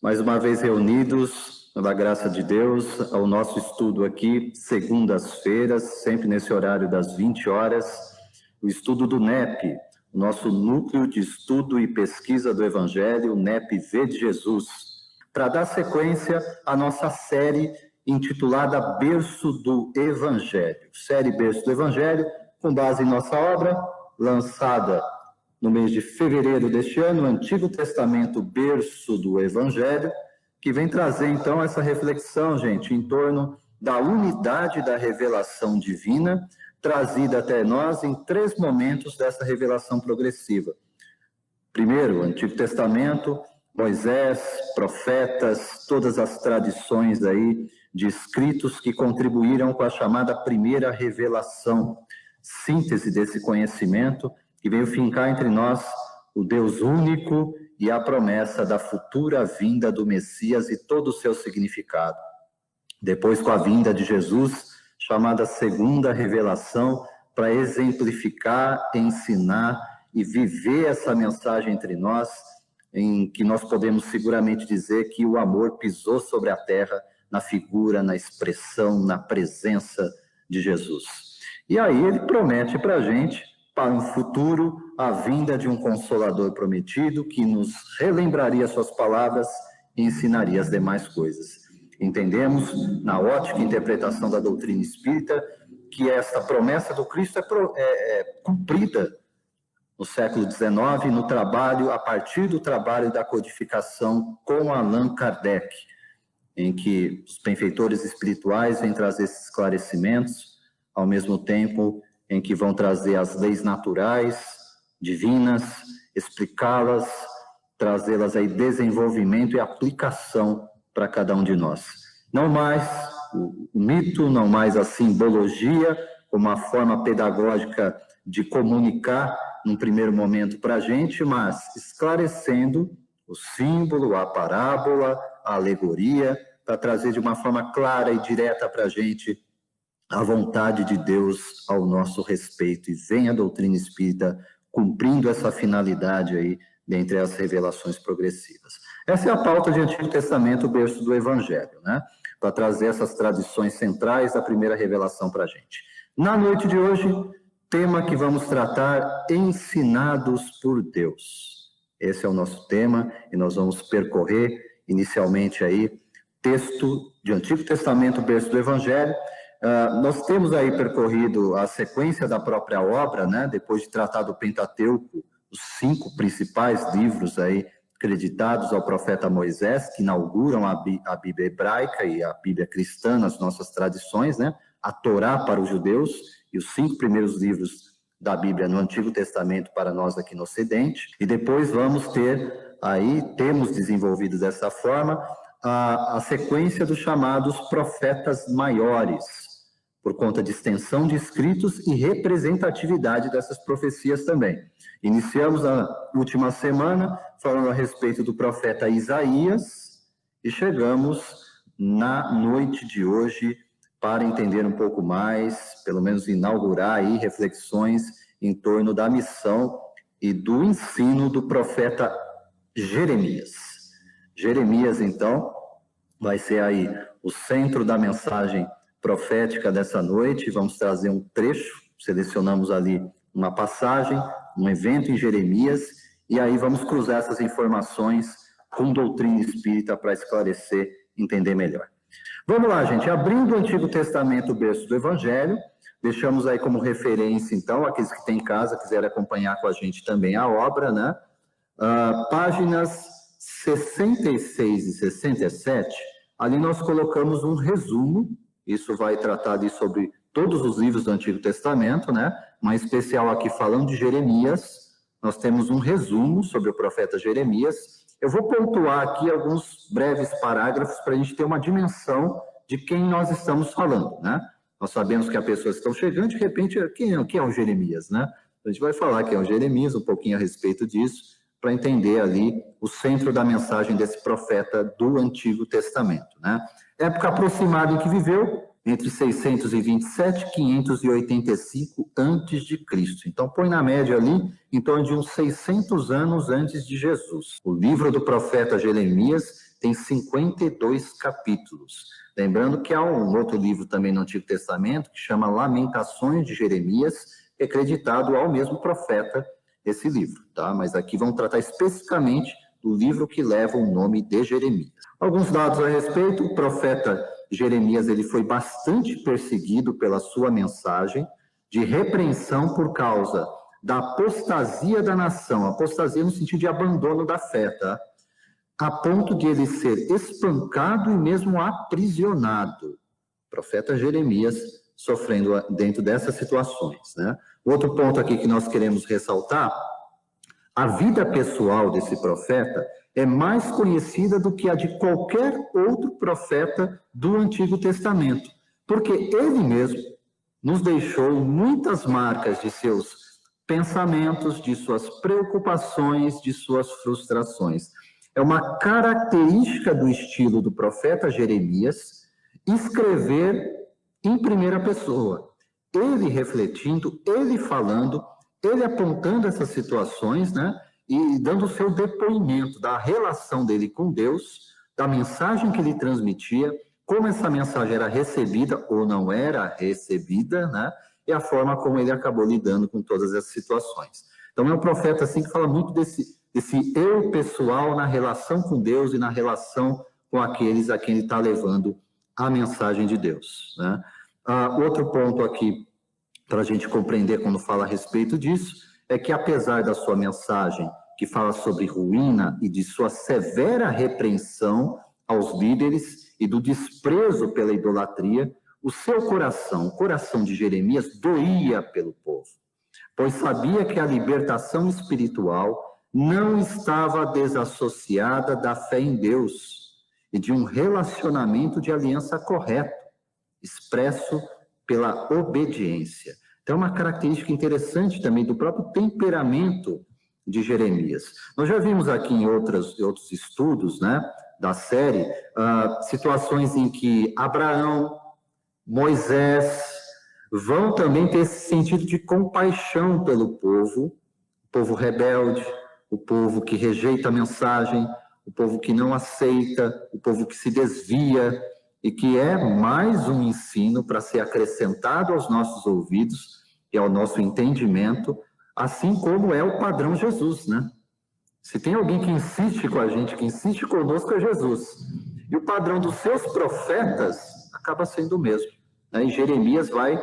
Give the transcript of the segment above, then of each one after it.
Mais uma vez reunidos, pela graça de Deus, ao nosso estudo aqui, segundas-feiras, sempre nesse horário das 20 horas, o estudo do NEP, o nosso Núcleo de Estudo e Pesquisa do Evangelho, NEP V de Jesus, para dar sequência à nossa série intitulada Berço do Evangelho. Série Berço do Evangelho, com base em nossa obra, lançada no mês de fevereiro deste ano, o Antigo Testamento, Berço do Evangelho, que vem trazer, então, essa reflexão, gente, em torno da unidade da revelação divina, trazida até nós em 3 momentos dessa revelação progressiva. Primeiro, o Antigo Testamento, Moisés, profetas, todas as tradições aí de escritos que contribuíram com a chamada primeira revelação, síntese desse conhecimento, que veio fincar entre nós o Deus único e a promessa da futura vinda do Messias e todo o seu significado. Depois, com a vinda de Jesus, chamada segunda revelação, para exemplificar, ensinar e viver essa mensagem entre nós, em que nós podemos seguramente dizer que o amor pisou sobre a terra na figura, na expressão, na presença de Jesus. E aí ele promete para a gente, para um futuro, a vinda de um Consolador prometido que nos relembraria suas palavras e ensinaria as demais coisas. Entendemos, na ótica e interpretação da doutrina espírita, que esta promessa do Cristo é cumprida no século XIX, no trabalho, a partir do trabalho da codificação com Allan Kardec, em que os benfeitores espirituais vêm trazer esses esclarecimentos, ao mesmo tempo em que vão trazer as leis naturais, divinas, explicá-las, trazê-las aí desenvolvimento e aplicação para cada um de nós. Não mais o mito, não mais a simbologia, como uma forma pedagógica de comunicar num primeiro momento para a gente, mas esclarecendo o símbolo, a parábola, a alegoria, para trazer de uma forma clara e direta para a gente a vontade de Deus ao nosso respeito. E vem a doutrina espírita cumprindo essa finalidade aí dentre as revelações progressivas. Essa é a pauta de Antigo Testamento, o berço do Evangelho, né? Para trazer essas tradições centrais da primeira revelação para a gente. Na noite de hoje, tema que vamos tratar, ensinados por Deus. Esse é o nosso tema e nós vamos percorrer inicialmente aí texto de Antigo Testamento, berço do Evangelho. Nós temos aí percorrido a sequência da própria obra, né? Depois de tratar do Pentateuco, os 5 principais livros aí acreditados ao profeta Moisés, que inauguram a Bíblia hebraica e a Bíblia cristã nas nossas tradições, né? A Torá para os judeus e os 5 primeiros livros da Bíblia no Antigo Testamento para nós aqui no Ocidente. E depois vamos ter aí, temos desenvolvido dessa forma, a sequência dos chamados profetas maiores, por conta de extensão de escritos e representatividade dessas profecias também. Iniciamos a última semana falando a respeito do profeta Isaías e chegamos na noite de hoje para entender um pouco mais, pelo menos inaugurar aí reflexões em torno da missão e do ensino do profeta Jeremias. Jeremias, então, vai ser aí o centro da mensagem profética dessa noite. Vamos trazer um trecho, selecionamos ali uma passagem, um evento em Jeremias, e aí vamos cruzar essas informações com doutrina espírita para esclarecer, entender melhor. Vamos lá, gente, abrindo o Antigo Testamento, o berço do Evangelho, deixamos aí como referência, então, aqueles que têm em casa, quiserem acompanhar com a gente também a obra, né? Páginas 66 e 67, ali nós colocamos um resumo. Isso vai tratar ali sobre todos os livros do Antigo Testamento, né? Mas especial aqui falando de Jeremias, nós temos um resumo sobre o profeta Jeremias. Eu vou pontuar aqui alguns breves parágrafos para a gente ter uma dimensão de quem nós estamos falando, né? Nós sabemos que as pessoas estão chegando, de repente, quem é o Jeremias, né? A gente vai falar quem é o Jeremias, um pouquinho a respeito disso, para entender ali o centro da mensagem desse profeta do Antigo Testamento, né? Época aproximada em que viveu, entre 627 e 585 antes de Cristo. Então, põe na média ali, em torno de uns 600 anos antes de Jesus. O livro do profeta Jeremias tem 52 capítulos. Lembrando que há um outro livro também no Antigo Testamento, que chama Lamentações de Jeremias, que é acreditado ao mesmo profeta esse livro, tá? Mas aqui vamos tratar especificamente do livro que leva o nome de Jeremias. Alguns dados a respeito: o profeta Jeremias ele foi bastante perseguido pela sua mensagem de repreensão por causa da apostasia da nação, apostasia no sentido de abandono da fé, tá? A ponto de ele ser espancado e mesmo aprisionado. O profeta Jeremias sofrendo dentro dessas situações, né? Outro ponto aqui que nós queremos ressaltar: a vida pessoal desse profeta é mais conhecida do que a de qualquer outro profeta do Antigo Testamento, porque ele mesmo nos deixou muitas marcas de seus pensamentos, de suas preocupações, de suas frustrações. É uma característica do estilo do profeta Jeremias escrever em primeira pessoa, ele refletindo, ele falando, ele apontando essas situações, né, e dando o seu depoimento da relação dele com Deus, da mensagem que ele transmitia, como essa mensagem era recebida ou não era recebida, né, e a forma como ele acabou lidando com todas essas situações. Então é um profeta assim que fala muito desse eu pessoal na relação com Deus e na relação com aqueles a quem ele está levando a mensagem de Deus, né? Outro ponto aqui para a gente compreender quando fala a respeito disso é que, apesar da sua mensagem que fala sobre ruína e de sua severa repreensão aos líderes e do desprezo pela idolatria, o seu coração, o coração de Jeremias, doía pelo povo, pois sabia que a libertação espiritual não estava desassociada da fé em Deus e de um relacionamento de aliança correto, expresso pela obediência. Então, uma característica interessante também do próprio temperamento de Jeremias. Nós já vimos aqui em outros estudos, né, da série, situações em que Abraão, Moisés vão também ter esse sentido de compaixão pelo povo, o povo rebelde, o povo que rejeita a mensagem, o povo que não aceita, o povo que se desvia, e que é mais um ensino para ser acrescentado aos nossos ouvidos e ao nosso entendimento, assim como é o padrão Jesus, né? Se tem alguém que insiste com a gente, que insiste conosco, é Jesus. E o padrão dos seus profetas acaba sendo o mesmo, né? E Jeremias vai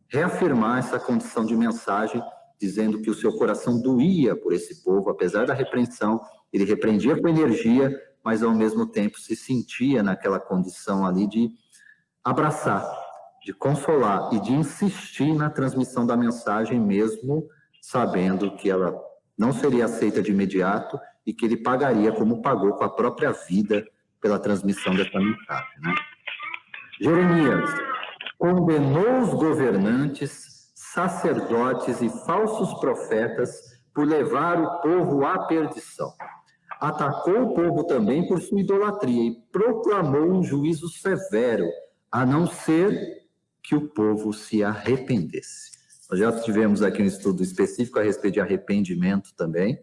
reafirmar essa condição de mensagem, dizendo que o seu coração doía por esse povo, apesar da repreensão, ele repreendia com energia, mas ao mesmo tempo se sentia naquela condição ali de abraçar, de consolar e de insistir na transmissão da mensagem, mesmo sabendo que ela não seria aceita de imediato e que ele pagaria como pagou com a própria vida pela transmissão dessa mensagem, né? Jeremias condenou os governantes, sacerdotes e falsos profetas por levar o povo à perdição. Atacou o povo também por sua idolatria e proclamou um juízo severo, a não ser que o povo se arrependesse. Nós já tivemos aqui um estudo específico a respeito de arrependimento também,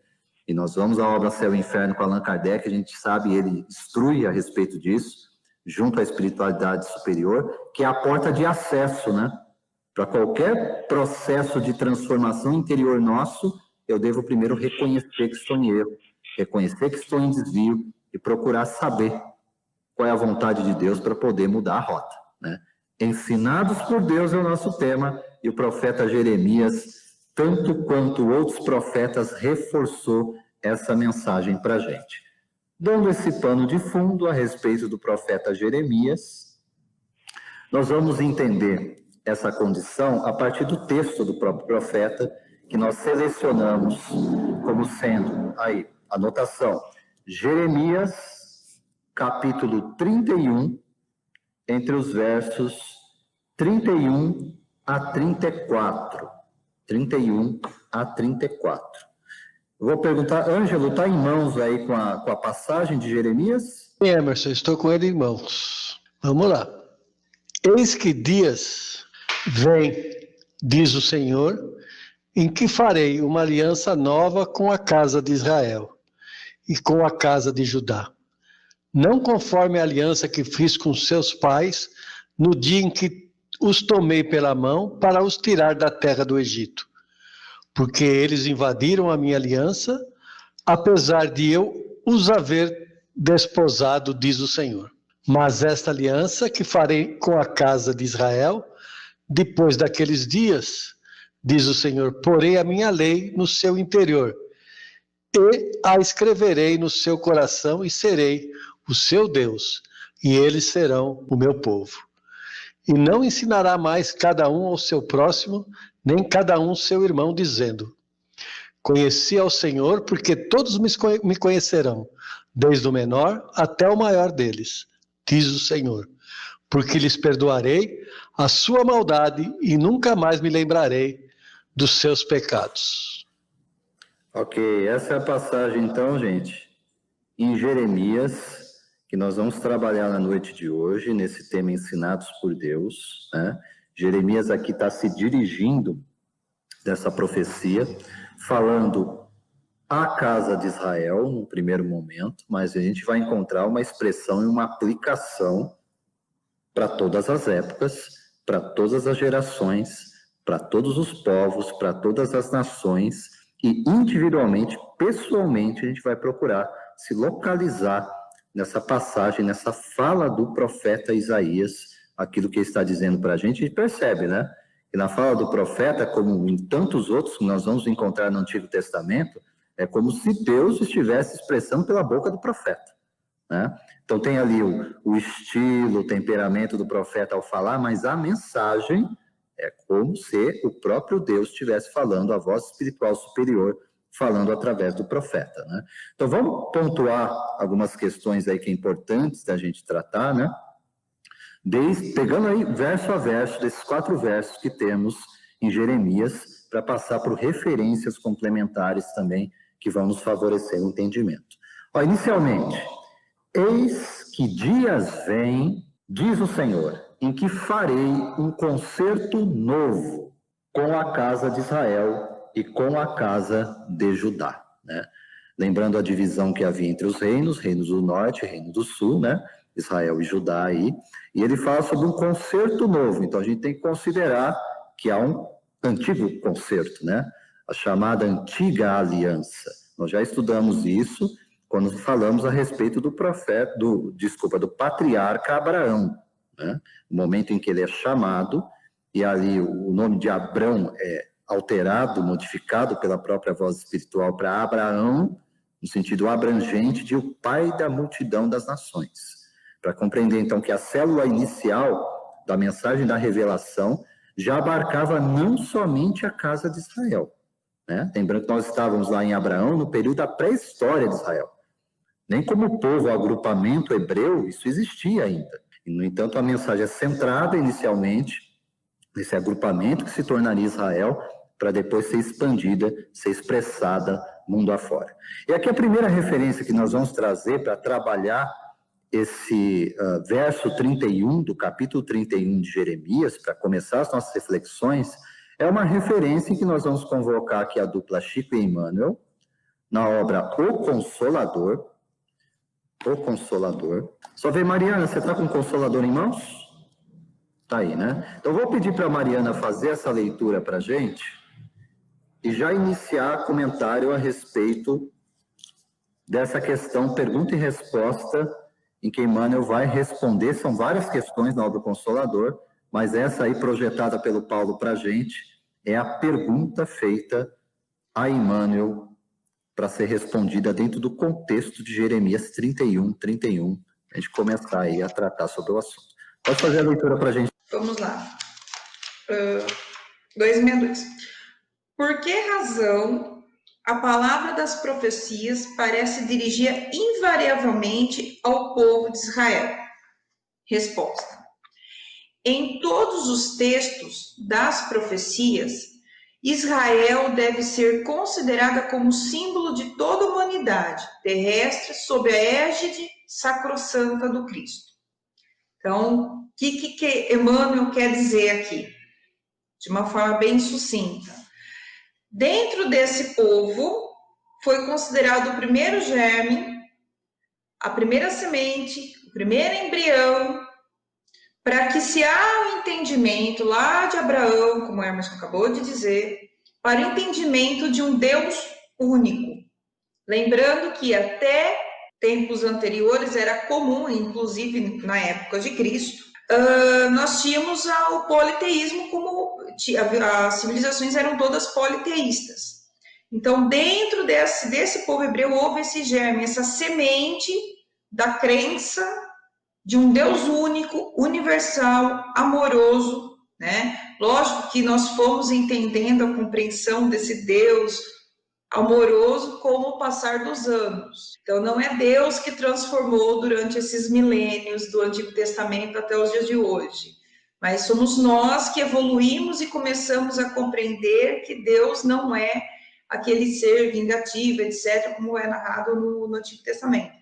e nós vamos à obra Céu e Inferno com Allan Kardec, a gente sabe, ele instrui a respeito disso, junto à espiritualidade superior, que é a porta de acesso, né? Para qualquer processo de transformação interior nosso, eu devo primeiro reconhecer que estou em erro, reconhecer que estou em desvio e procurar saber qual é a vontade de Deus para poder mudar a rota, né? Ensinados por Deus é o nosso tema, e o profeta Jeremias, tanto quanto outros profetas, reforçou essa mensagem para a gente. Dando esse pano de fundo a respeito do profeta Jeremias, nós vamos entender essa condição a partir do texto do próprio profeta, que nós selecionamos como sendo, aí, anotação, Jeremias, capítulo 31, entre os versos 31 a 34. 31 a 34. Eu vou perguntar, Ângelo, está em mãos aí com a passagem de Jeremias? Sim, Emerson, estou com ele em mãos. Vamos lá. Eis que dias vem, diz o Senhor, em que farei uma aliança nova com a casa de Israel e com a casa de Judá. não conforme a aliança que fiz com seus pais no dia em que os tomei pela mão para os tirar da terra do Egito, porque eles invadiram a minha aliança, apesar de eu os haver desposado, diz o Senhor. Mas esta aliança que farei com a casa de Israel, depois daqueles dias, diz o Senhor, porei a minha lei no seu interior, e a escreverei no seu coração, e serei o seu Deus, e eles serão o meu povo. E não ensinará mais cada um ao seu próximo, nem cada um seu irmão, dizendo, conheci ao Senhor, porque todos me conhecerão, desde o menor até o maior deles, diz o Senhor, porque lhes perdoarei a sua maldade e nunca mais me lembrarei dos seus pecados. Ok, essa é a passagem então, gente, em Jeremias, que nós vamos trabalhar na noite de hoje, nesse tema Ensinados por Deus, né? Jeremias aqui está se dirigindo dessa profecia, falando à casa de Israel, no primeiro momento, mas a gente vai encontrar uma expressão e uma aplicação para todas as épocas, para todas as gerações, para todos os povos, para todas as nações, e individualmente, pessoalmente, a gente vai procurar se localizar nessa passagem, nessa fala do profeta Isaías, aquilo que ele está dizendo para a gente percebe, né? E na fala do profeta, como em tantos outros que nós vamos encontrar no Antigo Testamento, é como se Deus estivesse expressando pela boca do profeta, né? Então tem ali o estilo, o temperamento do profeta ao falar, mas a mensagem é como se o próprio Deus estivesse falando, a voz espiritual superior, falando através do profeta, né? Então vamos pontuar algumas questões aí que é importantes da gente tratar, né? Pegando aí verso a verso, desses 4 versos que temos em Jeremias, para passar por referências complementares também, que vão nos favorecer o entendimento. Ó, inicialmente, eis que dias vêm, diz o Senhor, em que farei um concerto novo com a casa de Israel e com a casa de Judá, né? Lembrando a divisão que havia entre os reinos do norte, reino do sul, né? Israel e Judá aí, e ele fala sobre um concerto novo, então a gente tem que considerar que há um antigo concerto, né? A chamada antiga aliança. Nós já estudamos isso quando falamos a respeito do profeta, do patriarca Abraão, né? O momento em que ele é chamado, e ali o nome de Abrão é alterado, modificado pela própria voz espiritual para Abraão, no sentido abrangente de o pai da multidão das nações. Para compreender, então, que a célula inicial da mensagem da revelação já abarcava não somente a casa de Israel, né? Lembrando que nós estávamos lá em Abraão no período da pré-história de Israel. Nem como povo, agrupamento hebreu, isso existia ainda. E, no entanto, a mensagem é centrada inicialmente nesse agrupamento que se tornaria Israel, para depois ser expandida, ser expressada mundo afora. E aqui a primeira referência que nós vamos trazer para trabalhar esse verso 31 do capítulo 31 de Jeremias, para começar as nossas reflexões, é uma referência em que nós vamos convocar aqui a dupla Chico e Emmanuel, na obra O Consolador. O Consolador. Só vê, Mariana, você está com o Consolador em mãos? Está aí, né? Então, vou pedir para a Mariana fazer essa leitura para a gente e já iniciar comentário a respeito dessa questão, pergunta e resposta, em que Emmanuel vai responder. São várias questões na obra Consolador, mas essa aí projetada pelo Paulo para a gente é a pergunta feita a Emmanuel para ser respondida dentro do contexto de Jeremias 31, a gente começar aí a tratar sobre o assunto. Pode fazer a leitura para a gente. Vamos lá. 262. Por que razão a palavra das profecias parece dirigir invariavelmente ao povo de Israel? Resposta. Em todos os textos das profecias, Israel deve ser considerada como símbolo de toda a humanidade terrestre sob a égide sacrossanta do Cristo. Então, o que Emmanuel quer dizer aqui? De uma forma bem sucinta. Dentro desse povo, foi considerado o primeiro germe a primeira semente, o primeiro embrião, para que se há um entendimento lá de Abraão, como o Emerson acabou de dizer, para o entendimento de um Deus único. Lembrando que até tempos anteriores era comum, inclusive na época de Cristo, nós tínhamos o politeísmo, como as civilizações eram todas politeístas. Então, dentro desse povo hebreu, houve esse germe, essa semente da crença de um Deus único, universal, amoroso, né? Lógico que nós fomos entendendo a compreensão desse Deus amoroso com o passar dos anos. Então, não é Deus que transformou durante esses milênios do Antigo Testamento até os dias de hoje, mas somos nós que evoluímos e começamos a compreender que Deus não é aquele ser vingativo, etc., como é narrado no Antigo Testamento,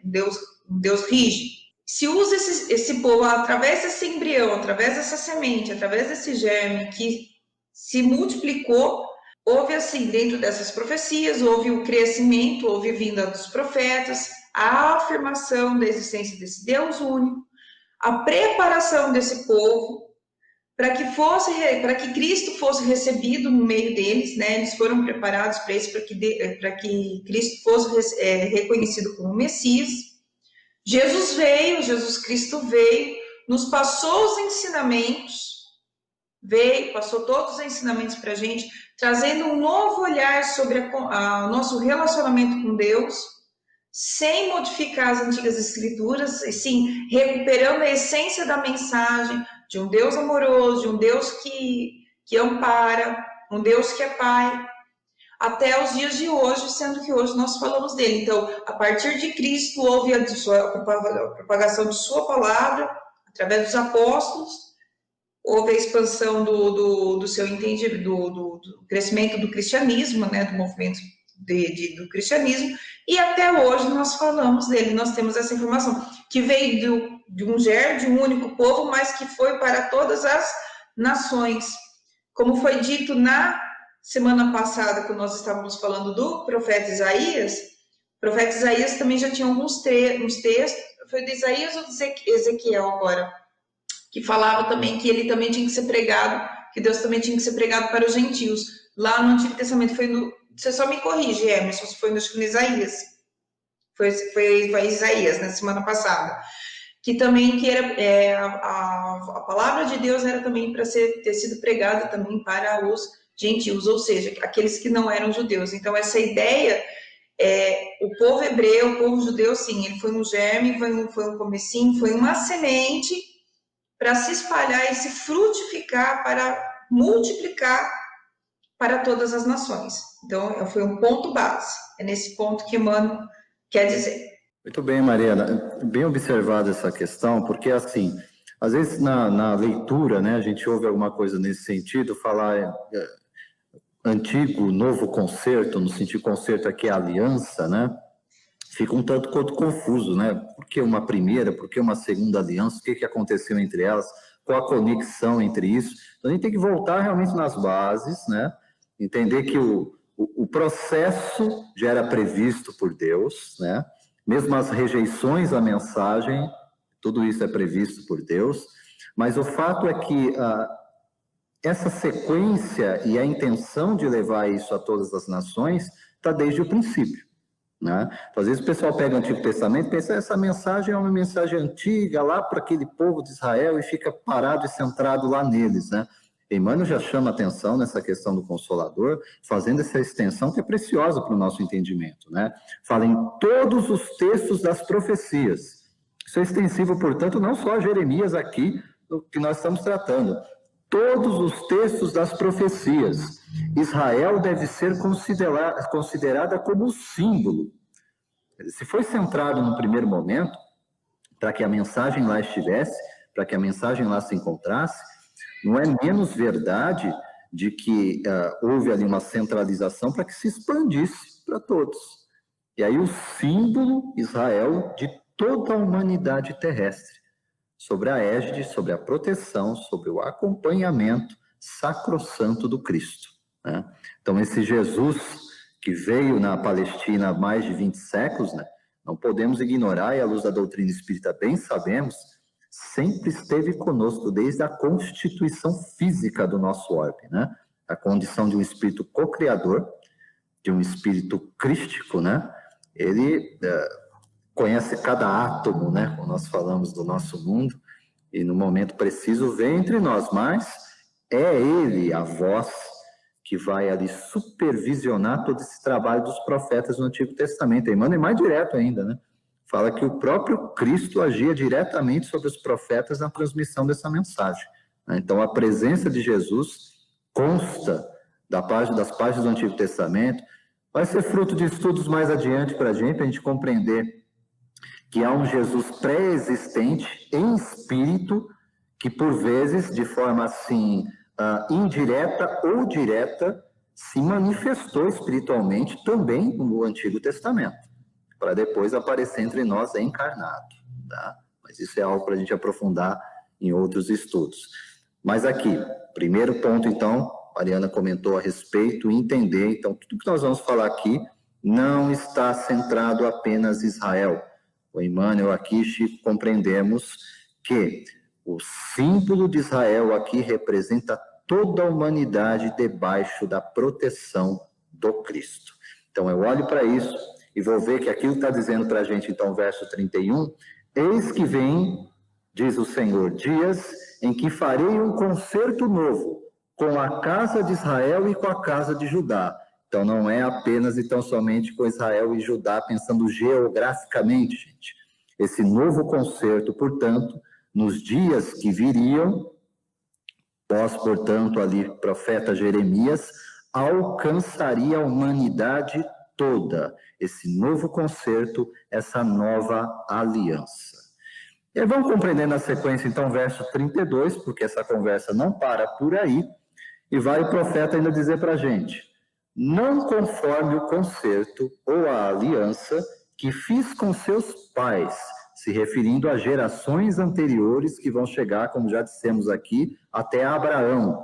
um Deus rígido. Se usa esse povo, através desse embrião, através dessa semente, através desse germe que se multiplicou, houve assim, dentro dessas profecias, houve o crescimento, houve a vinda dos profetas, a afirmação da existência desse Deus único, a preparação desse povo para que Cristo fosse recebido no meio deles, né? Eles foram preparados para isso, para que Cristo fosse reconhecido como Messias. Jesus Cristo veio, nos passou os ensinamentos, passou todos os ensinamentos para a gente, trazendo um novo olhar sobre o nosso relacionamento com Deus, sem modificar as antigas escrituras, e sim, recuperando a essência da mensagem de um Deus amoroso, de um Deus que ampara, um Deus que é Pai, até os dias de hoje, sendo que hoje nós falamos dele. Então, a partir de Cristo, houve a propagação de sua palavra, através dos apóstolos, houve a expansão do seu entendimento, do crescimento do cristianismo, né, do movimento do cristianismo, e até hoje nós falamos dele, nós temos essa informação, que veio de um único povo, mas que foi para todas as nações. Como foi dito na semana passada, quando nós estávamos falando do profeta Isaías, o profeta Isaías também já tinha uns textos, foi de Isaías ou de Ezequiel agora, que falava também que ele também tinha que ser pregado, que Deus também tinha que ser pregado para os gentios. Lá no Antigo Testamento você só me corrige, Emerson, se foi no Isaías. Foi Isaías, na semana passada. Que também a palavra de Deus era também para ter sido pregada também para os gentios, ou seja, aqueles que não eram judeus. Então, essa ideia, o povo hebreu, o povo judeu, sim, ele foi um germe, foi um comecinho, foi uma semente para se espalhar e se frutificar, para multiplicar para todas as nações. Então, foi um ponto base. É nesse ponto que Emmanuel quer dizer. Muito bem, Mariana. Bem observada essa questão, porque, assim, às vezes na leitura, né, a gente ouve alguma coisa nesse sentido, falar antigo, novo concerto, no sentido concerto aqui é aliança, né? Fica um tanto quanto confuso, né? Por que uma primeira, por que uma segunda aliança? O que aconteceu entre elas? Qual a conexão entre isso? Então, a gente tem que voltar realmente nas bases, né? Entender que o processo já era previsto por Deus, né? Mesmo as rejeições à mensagem, tudo isso é previsto por Deus, mas o fato é que essa sequência e a intenção de levar isso a todas as nações está desde o princípio, né? Então, às vezes o pessoal pega o Antigo Testamento e pensa, essa mensagem é uma mensagem antiga lá para aquele povo de Israel e fica parado e centrado lá neles, né? Emmanuel já chama atenção nessa questão do Consolador, fazendo essa extensão que é preciosa para o nosso entendimento, né? Fala em todos os textos das profecias. Isso é extensivo, portanto, não só a Jeremias aqui, do que nós estamos tratando. Todos os textos das profecias. Israel deve ser considerada como símbolo. Se foi centrado no primeiro momento, para que a mensagem lá estivesse, para que a mensagem lá se encontrasse, não é menos verdade de que houve ali uma centralização para que se expandisse para todos. E aí o símbolo Israel de toda a humanidade terrestre, sobre a égide, sobre a proteção, sobre o acompanhamento sacrossanto do Cristo, né? Então esse Jesus que veio na Palestina há mais de 20 séculos, né, não podemos ignorar, e à luz da doutrina espírita bem sabemos, sempre esteve conosco desde a constituição física do nosso orbe, né? A condição de um espírito co-criador, de um espírito crístico, né? Ele conhece cada átomo, né? Como nós falamos do nosso mundo, e no momento preciso vem entre nós, mas é ele a voz que vai ali supervisionar todo esse trabalho dos profetas no Antigo Testamento. E manda mais direto ainda, né? Fala que o próprio Cristo agia diretamente sobre os profetas na transmissão dessa mensagem. Então, a presença de Jesus consta das páginas do Antigo Testamento. Vai ser fruto de estudos mais adiante para a gente compreender que há um Jesus pré-existente em espírito, que por vezes, de forma assim, indireta ou direta, se manifestou espiritualmente também no Antigo Testamento, para depois aparecer entre nós encarnado, tá? Mas isso é algo para a gente aprofundar em outros estudos. Mas aqui, primeiro ponto, então, Mariana comentou a respeito, entender, então, tudo que nós vamos falar aqui não está centrado apenas em Israel. O Emmanuel aqui, Chico, compreendemos que o símbolo de Israel aqui representa toda a humanidade debaixo da proteção do Cristo. Então, eu olho para isso e vou ver que aquilo está dizendo para a gente, então, verso 31, eis que vem, diz o Senhor, dias em que farei um concerto novo com a casa de Israel e com a casa de Judá. Então, não é apenas e tão somente com Israel e Judá, pensando geograficamente, gente. Esse novo concerto, portanto, nos dias que viriam, pós, portanto, ali, profeta Jeremias, alcançaria a humanidade toda. Esse novo concerto, essa nova aliança. E vamos compreender na sequência, então, verso 32, porque essa conversa não para por aí, e vai o profeta ainda dizer para a gente, não conforme o concerto ou a aliança que fiz com seus pais, se referindo a gerações anteriores que vão chegar, como já dissemos aqui, até Abraão.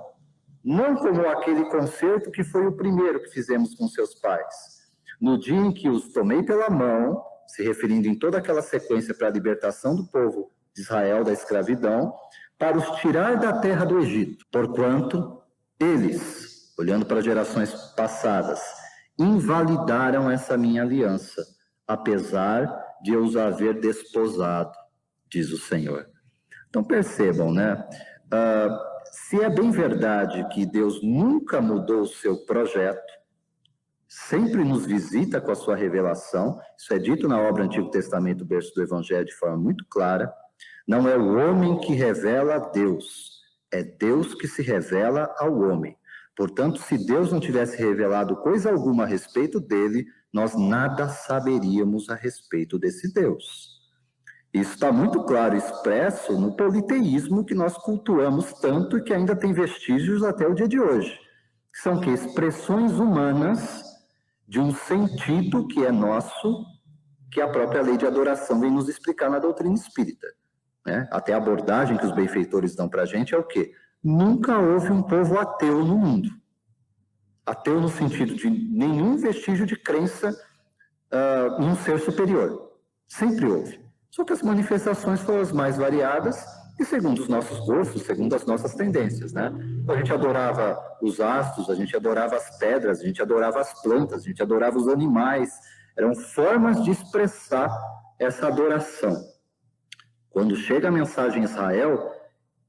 Não como aquele concerto que foi o primeiro que fizemos com seus pais. No dia em que os tomei pela mão, se referindo em toda aquela sequência para a libertação do povo de Israel da escravidão, para os tirar da terra do Egito, porquanto eles, olhando para gerações passadas, invalidaram essa minha aliança, apesar de eu os haver desposado, diz o Senhor. Então percebam, né? Se é bem verdade que Deus nunca mudou o seu projeto, sempre nos visita com a sua revelação, isso é dito na obra Antigo Testamento, berço do Evangelho, de forma muito clara, não é o homem que revela a Deus, é Deus que se revela ao homem. Portanto, se Deus não tivesse revelado coisa alguma a respeito dele, nós nada saberíamos a respeito desse Deus. Isso está muito claro, expresso no politeísmo que nós cultuamos tanto e que ainda tem vestígios até o dia de hoje. Que são que expressões humanas de um sentido que é nosso, que a própria lei de adoração vem nos explicar na doutrina espírita. Né? Até a abordagem que os benfeitores dão para a gente é o quê? Nunca houve um povo ateu no mundo. Ateu no sentido de nenhum vestígio de crença em um ser superior. Sempre houve. Só que as manifestações foram as mais variadas e segundo os nossos gostos, segundo as nossas tendências, né? A gente adorava os astros, a gente adorava as pedras, a gente adorava as plantas, a gente adorava os animais. Eram formas de expressar essa adoração. Quando chega a mensagem em Israel,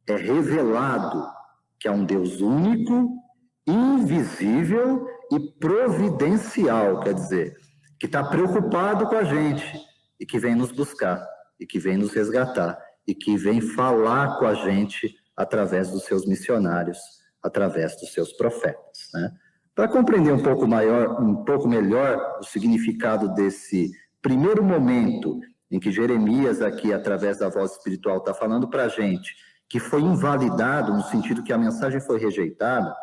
é revelado que há um Deus único, invisível e providencial, quer dizer, que está preocupado com a gente e que vem nos buscar, e que vem nos resgatar, e que vem falar com a gente através dos seus missionários, através dos seus profetas, né? Para compreender um pouco melhor o significado desse primeiro momento em que Jeremias aqui, através da voz espiritual, está falando para a gente que foi invalidado, no sentido que a mensagem foi rejeitada,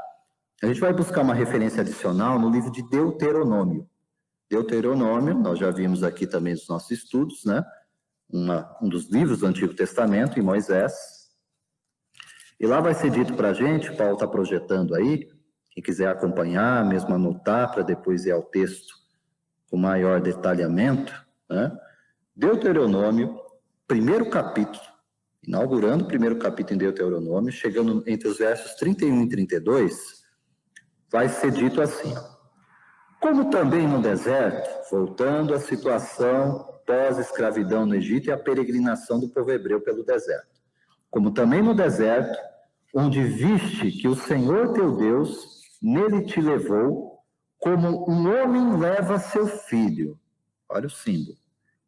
a gente vai buscar uma referência adicional no livro de Deuteronômio. Deuteronômio, nós já vimos aqui também nos nossos estudos, né? Um dos livros do Antigo Testamento, em Moisés. E lá vai ser dito para a gente, Paulo está projetando aí, quem quiser acompanhar, mesmo anotar, para depois ir ao texto com maior detalhamento, né? Deuteronômio, primeiro capítulo, inaugurando o primeiro capítulo em Deuteronômio, chegando entre os versos 31 e 32, vai ser dito assim: como também no deserto, voltando à situação pós-escravidão no Egito e a peregrinação do povo hebreu pelo deserto. Como também no deserto, onde viste que o Senhor teu Deus nele te levou, como um homem leva seu filho. Olha o símbolo.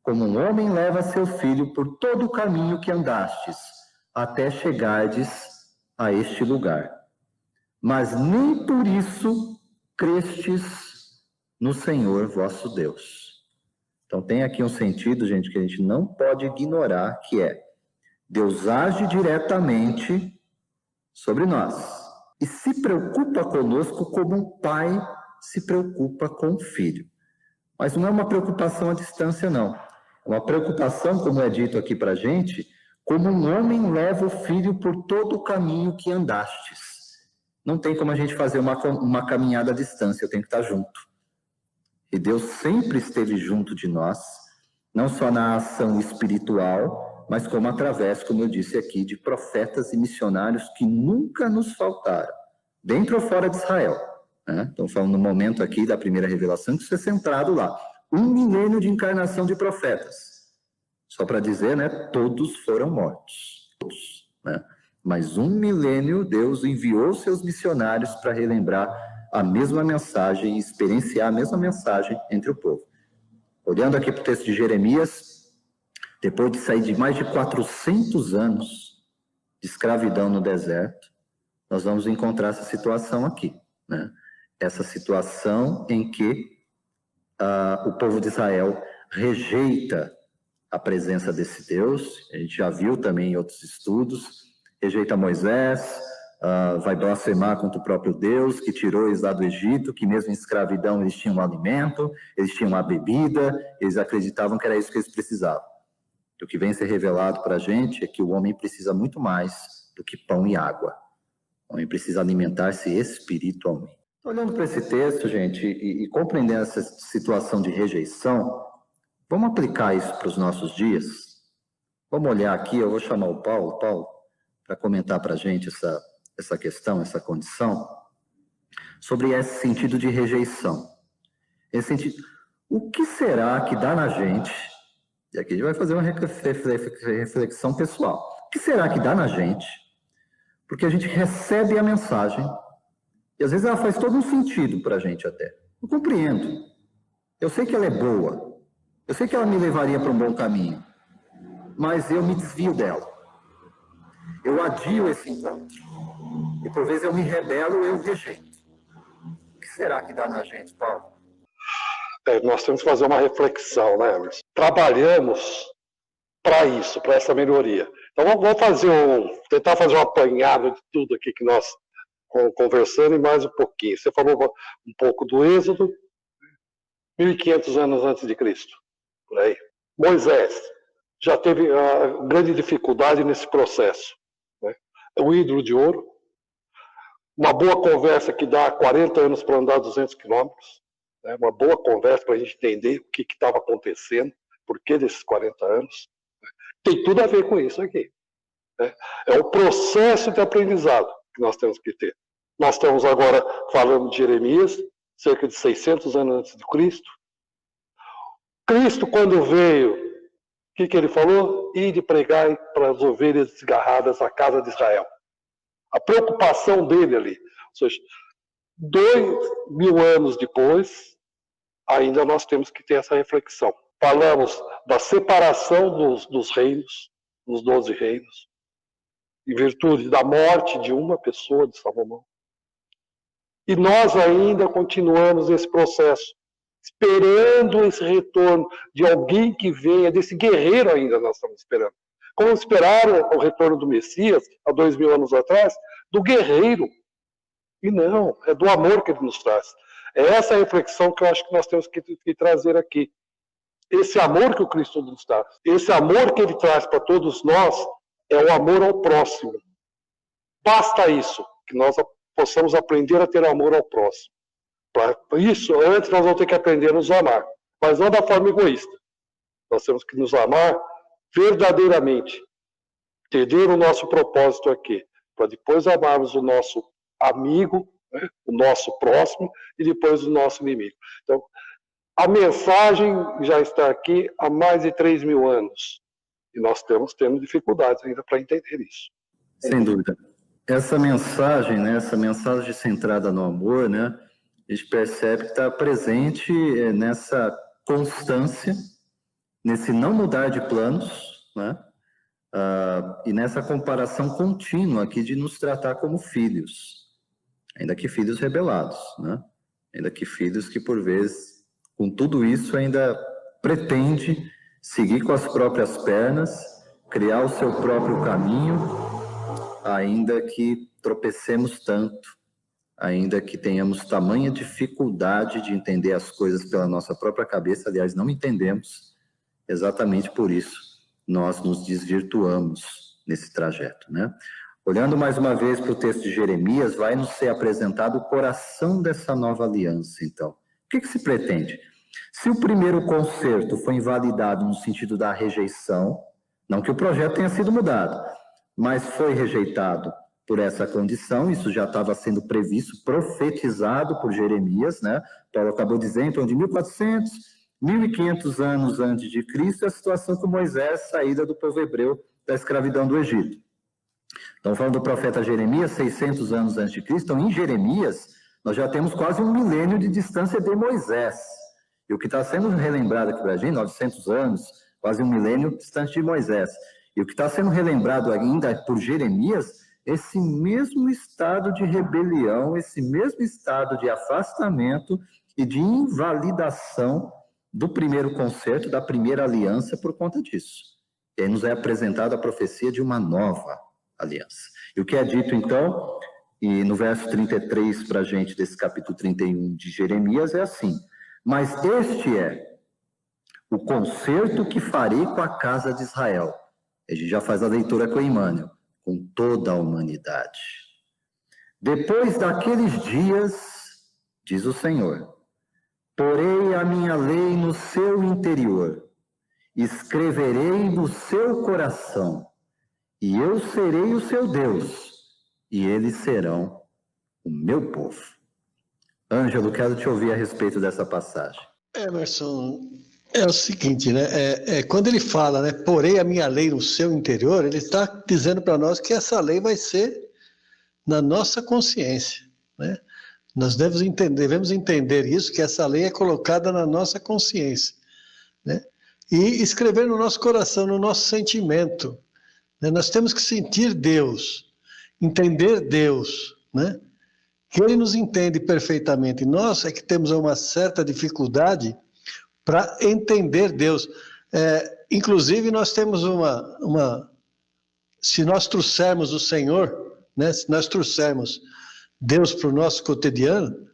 Como um homem leva seu filho por todo o caminho que andastes, até chegardes a este lugar. Mas nem por isso crestes no Senhor vosso Deus. Então tem aqui um sentido, gente, que a gente não pode ignorar, que é: Deus age diretamente sobre nós e se preocupa conosco como um pai se preocupa com o filho. Mas não é uma preocupação à distância, não. É uma preocupação, como é dito aqui para a gente, como um homem leva o filho por todo o caminho que andastes. Não tem como a gente fazer uma caminhada à distância, eu tenho que estar junto. E Deus sempre esteve junto de nós, não só na ação espiritual, mas como através, como eu disse aqui, de profetas e missionários que nunca nos faltaram, dentro ou fora de Israel. Né? Estamos falando no momento aqui da primeira revelação, que isso é centrado lá. 1 milênio de encarnação de profetas. Só para dizer, né, todos foram mortos. Todos, né? Mas 1 milênio, Deus enviou seus missionários para relembrar a mesma mensagem e experienciar a mesma mensagem entre o povo. Olhando aqui para o texto de Jeremias, depois de sair de mais de 400 anos de escravidão no deserto, nós vamos encontrar essa situação aqui, né? Essa situação em que o povo de Israel rejeita a presença desse Deus. A gente já viu também em outros estudos, rejeita Moisés, vai blasfemar contra o próprio Deus, que tirou eles lá do Egito, que mesmo em escravidão eles tinham um alimento, eles tinham uma bebida, eles acreditavam que era isso que eles precisavam. O que vem ser revelado para a gente é que o homem precisa muito mais do que pão e água. O homem precisa alimentar-se espiritualmente. Olhando para esse texto, gente, e compreendendo essa situação de rejeição, vamos aplicar isso para os nossos dias? Vamos olhar aqui, eu vou chamar o Paulo, para comentar para a gente essa questão, essa condição, sobre esse sentido de rejeição. Esse sentido, o que será que dá na gente, e aqui a gente vai fazer uma reflexão pessoal, o que será que dá na gente, porque a gente recebe a mensagem, e às vezes ela faz todo um sentido para a gente até. Eu compreendo, eu sei que ela é boa, eu sei que ela me levaria para um bom caminho, mas eu me desvio dela. Eu adio esse encontro. E por vezes eu me rebelo, eu rejeito. O que será que dá na gente, Paulo? Nós temos que fazer uma reflexão, né, Emerson? Trabalhamos para isso, para essa melhoria. Então vamos tentar fazer um apanhado de tudo aqui que nós conversando e mais um pouquinho. Você falou um pouco do Êxodo, 1500 anos antes de Cristo, por aí. Moisés já teve grande dificuldade nesse processo. Né? O ídolo de ouro, uma boa conversa que dá 40 anos para andar 200 quilômetros, né? Uma boa conversa para a gente entender o que estava acontecendo, por que desses 40 anos. Tem tudo a ver com isso aqui. Né? É o processo de aprendizado que nós temos que ter. Nós estamos agora falando de Jeremias, cerca de 600 anos antes de Cristo. Cristo, quando veio, o que ele falou? Ide pregar para as ovelhas desgarradas à casa de Israel. A preocupação dele ali. Ou seja, 2000 anos depois, ainda nós temos que ter essa reflexão. Falamos da separação dos reinos, dos 12 reinos, em virtude da morte de uma pessoa, de Salomão. E nós ainda continuamos nesse processo, esperando esse retorno de alguém que venha, desse guerreiro ainda nós estamos esperando. Como esperaram o retorno do Messias, há 2000 anos atrás, do guerreiro. E não, é do amor que ele nos traz. É essa reflexão que eu acho que nós temos que trazer aqui. Esse amor que o Cristo nos traz, esse amor que ele traz para todos nós, é o amor ao próximo. Basta isso, que nós possamos aprender a ter amor ao próximo. Para isso, antes nós vamos ter que aprender a nos amar, mas não da forma egoísta. Nós temos que nos amar verdadeiramente. Entender o nosso propósito aqui, para depois amarmos o nosso amigo, né, o nosso próximo e depois o nosso inimigo. Então, a mensagem já está aqui há mais de 3.000 anos. E nós temos dificuldades ainda para entender isso. Sem dúvida. Essa mensagem, né, essa mensagem centrada no amor, né, a gente percebe que está presente nessa constância, nesse não mudar de planos, né, e nessa comparação contínua aqui de nos tratar como filhos, ainda que filhos rebelados, né, ainda que filhos que por vezes, com tudo isso, ainda pretende seguir com as próprias pernas, criar o seu próprio caminho, ainda que tropecemos tanto, ainda que tenhamos tamanha dificuldade de entender as coisas pela nossa própria cabeça, aliás, não entendemos, exatamente por isso nós nos desvirtuamos nesse trajeto, né? Olhando mais uma vez para o texto de Jeremias, vai nos ser apresentado o coração dessa nova aliança, então. O que se pretende? Se o primeiro concerto foi invalidado no sentido da rejeição, não que o projeto tenha sido mudado, mas foi rejeitado por essa condição, isso já estava sendo previsto, profetizado por Jeremias, né? Paulo acabou dizendo, então, de 1400, 1500 anos antes de Cristo, a situação com Moisés, saída do povo hebreu da escravidão do Egito. Então, falando do profeta Jeremias, 600 anos antes de Cristo, então, em Jeremias, nós já temos quase 1 milênio de distância de Moisés. E o que está sendo relembrado aqui para a gente, 900 anos, quase 1 milênio distante de Moisés. E o que está sendo relembrado ainda por Jeremias, esse mesmo estado de rebelião, esse mesmo estado de afastamento e de invalidação do primeiro concerto, da primeira aliança por conta disso. E aí nos é apresentada a profecia de uma nova aliança. E o que é dito então, e no verso 33 para a gente desse capítulo 31 de Jeremias é assim: mas este é o concerto que farei com a casa de Israel. A gente já faz a leitura com Emmanuel, com toda a humanidade. Depois daqueles dias, diz o Senhor, porei a minha lei no seu interior, escreverei no seu coração, e eu serei o seu Deus, e eles serão o meu povo. Ângelo, quero te ouvir a respeito dessa passagem. Emerson, é o seguinte, né? Quando ele fala, né, porei a minha lei no seu interior, ele está dizendo para nós que essa lei vai ser na nossa consciência, né? Nós devemos entender isso, que essa lei é colocada na nossa consciência, né? E escrever no nosso coração, no nosso sentimento, né? Nós temos que sentir Deus, entender Deus, né? Que Ele nos entende perfeitamente. Nós é que temos uma certa dificuldade para entender Deus. Inclusive, nós temos se nós trouxermos o Senhor, né? Se nós trouxermos Deus para o nosso cotidiano,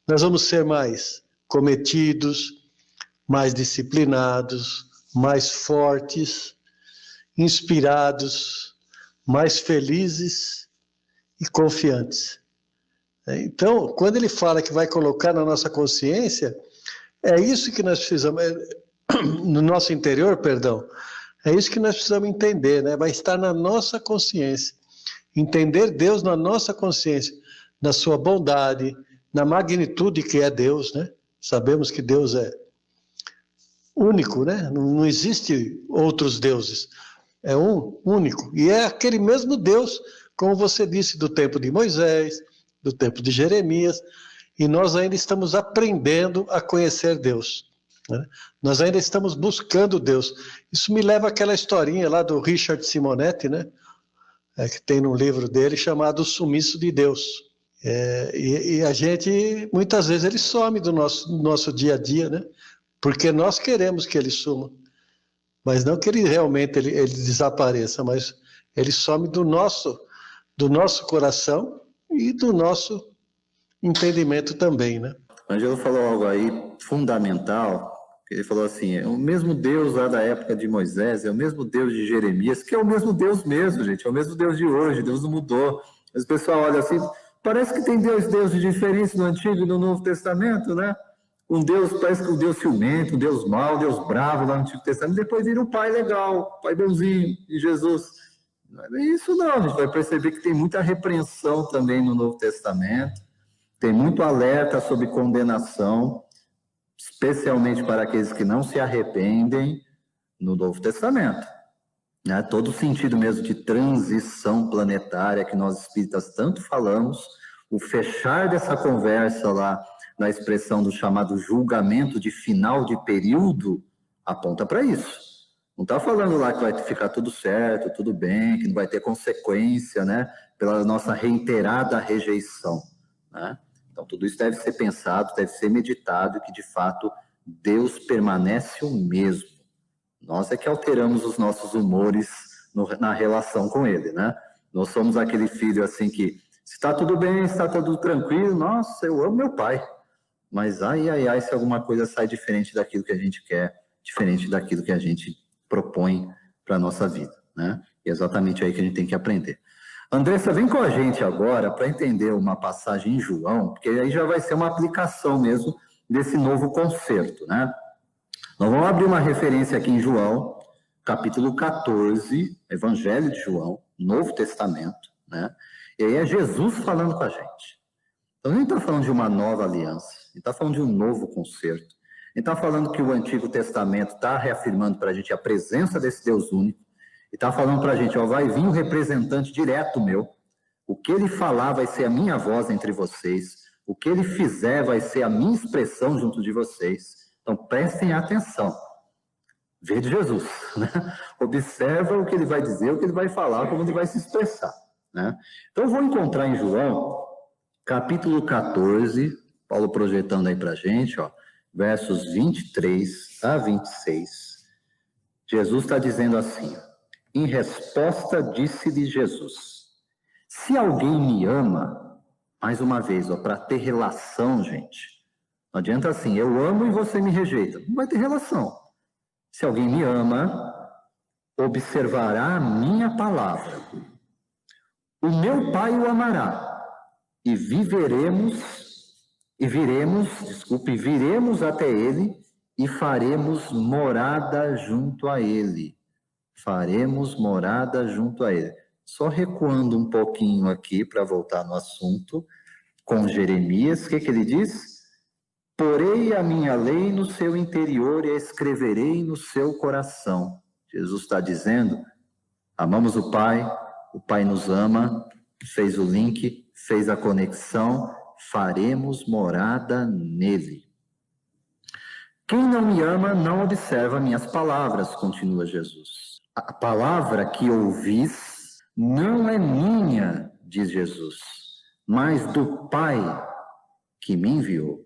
nós vamos ser mais cometidos, mais disciplinados, mais fortes, inspirados, mais felizes e confiantes. Então, quando ele fala que vai colocar na nossa consciência, é isso que nós precisamos, no nosso interior, perdão, é isso que nós precisamos entender, né? Vai estar na nossa consciência. Entender Deus na nossa consciência, na sua bondade, na magnitude que é Deus, né? Sabemos que Deus é único, né? Não existe outros deuses. É um único. E é aquele mesmo Deus, como você disse, do tempo de Moisés, do tempo de Jeremias, e nós ainda estamos aprendendo a conhecer Deus, né? Nós ainda estamos buscando Deus. Isso me leva àquela historinha lá do Richard Simonetti, né? Que tem num livro dele chamado O Sumiço de Deus. E a gente, muitas vezes, ele some do nosso dia a dia, né? Porque nós queremos que ele suma. Mas não que ele realmente ele desapareça, mas ele some do nosso coração e do nosso entendimento também, né? Ângelo falou algo aí fundamental. Ele falou assim, é o mesmo Deus lá da época de Moisés, é o mesmo Deus de Jeremias, que é o mesmo Deus mesmo, gente, é o mesmo Deus de hoje, Deus não mudou. Mas o pessoal olha assim, parece que tem deuses diferentes no Antigo e no Novo Testamento, né? Um Deus, parece que um Deus ciumento, um Deus mau, um Deus bravo lá no Antigo Testamento, depois vira um pai legal, pai bonzinho, e Jesus. Não é bem isso não, a gente vai perceber que tem muita repreensão também no Novo Testamento, tem muito alerta sobre condenação, especialmente para aqueles que não se arrependem no Novo Testamento. Né? Todo o sentido mesmo de transição planetária que nós espíritas tanto falamos, o fechar dessa conversa lá na expressão do chamado julgamento de final de período, aponta para isso. Não está falando lá que vai ficar tudo certo, tudo bem, que não vai ter consequência, né, pela nossa reiterada rejeição, né? Então, tudo isso deve ser pensado, deve ser meditado, que, de fato, Deus permanece o mesmo. Nós é que alteramos os nossos humores na relação com Ele, né? Nós somos aquele filho, assim, que se está tudo bem, se está tudo tranquilo, nossa, eu amo meu pai. Mas, ai, se alguma coisa sai diferente daquilo que a gente quer, diferente daquilo que a gente propõe para a nossa vida, né? E é exatamente aí que a gente tem que aprender. Andressa, vem com a gente agora para entender uma passagem em João, porque aí já vai ser uma aplicação mesmo desse novo concerto, né? Nós vamos abrir uma referência aqui em João, capítulo 14, Evangelho de João, Novo Testamento, né? E aí é Jesus falando com a gente. Então, a gente está falando de uma nova aliança, a gente está falando de um novo concerto, a gente está falando que o Antigo Testamento está reafirmando para a gente a presença desse Deus único, e está falando para a gente, ó, vai vir um representante direto meu, o que ele falar vai ser a minha voz entre vocês, o que ele fizer vai ser a minha expressão junto de vocês. Então, prestem atenção. Vê de Jesus, né? Observa o que ele vai dizer, o que ele vai falar, como ele vai se expressar, né? Então, eu vou encontrar em João, capítulo 14, Paulo projetando aí para a gente, ó, versos 23 a 26. Jesus está dizendo assim, em resposta disse-lhe Jesus, se alguém me ama, mais uma vez, para ter relação, gente, não adianta assim, eu amo e você me rejeita, não vai ter relação. Se alguém me ama, observará a minha palavra. O meu Pai o amará, e viremos até ele e faremos morada junto a ele. Faremos morada junto a ele. Só recuando um pouquinho aqui para voltar no assunto, com Jeremias, o que ele diz? Porei a minha lei no seu interior e a escreverei no seu coração. Jesus está dizendo, amamos o Pai nos ama, fez o link, fez a conexão, faremos morada nele. Quem não me ama não observa minhas palavras, continua Jesus. A palavra que ouvis não é minha, diz Jesus, mas do Pai que me enviou.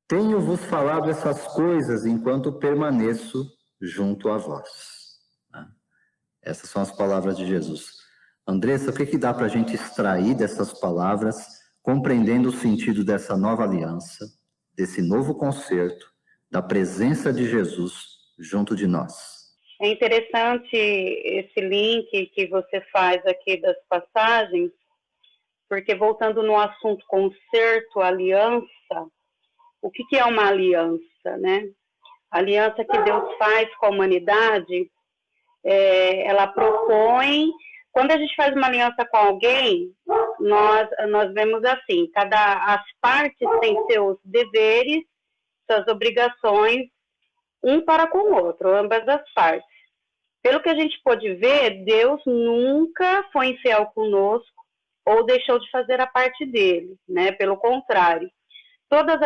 Tenho-vos falado essas coisas enquanto permaneço junto a vós. Essas são as palavras de Jesus. Andressa, o que dá para a gente extrair dessas palavras, compreendendo o sentido dessa nova aliança, desse novo concerto, da presença de Jesus junto de nós? É interessante esse link que você faz aqui das passagens, porque voltando no assunto concerto, aliança, o que é uma aliança, né? A aliança que Deus faz com a humanidade, ela propõe... Quando a gente faz uma aliança com alguém, nós vemos assim, as partes têm seus deveres, suas obrigações, um para com o outro, ambas as partes. Pelo que a gente pôde ver, Deus nunca foi infiel conosco ou deixou de fazer a parte dele, né? Pelo contrário, todas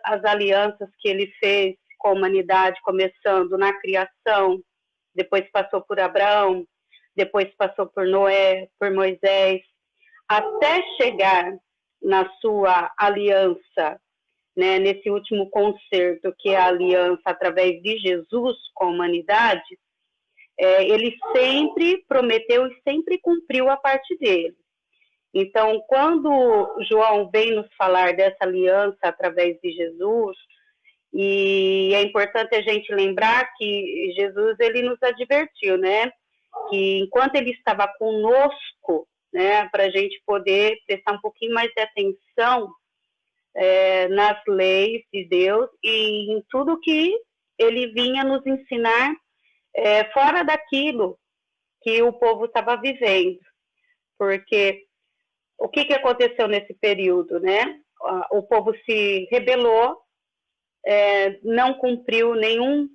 as alianças que ele fez com a humanidade, começando na criação, depois passou por Abraão, depois passou por Noé, por Moisés, até chegar na sua aliança, né, nesse último concerto, que é a aliança através de Jesus com a humanidade, ele sempre prometeu e sempre cumpriu a parte dele. Então, quando João vem nos falar dessa aliança através de Jesus, e é importante a gente lembrar que Jesus, ele nos advertiu, né, que enquanto ele estava conosco, né, para a gente poder prestar um pouquinho mais de atenção nas leis de Deus e em tudo que ele vinha nos ensinar fora daquilo que o povo estava vivendo. Porque o que aconteceu nesse período, né? O povo se rebelou, não cumpriu nenhum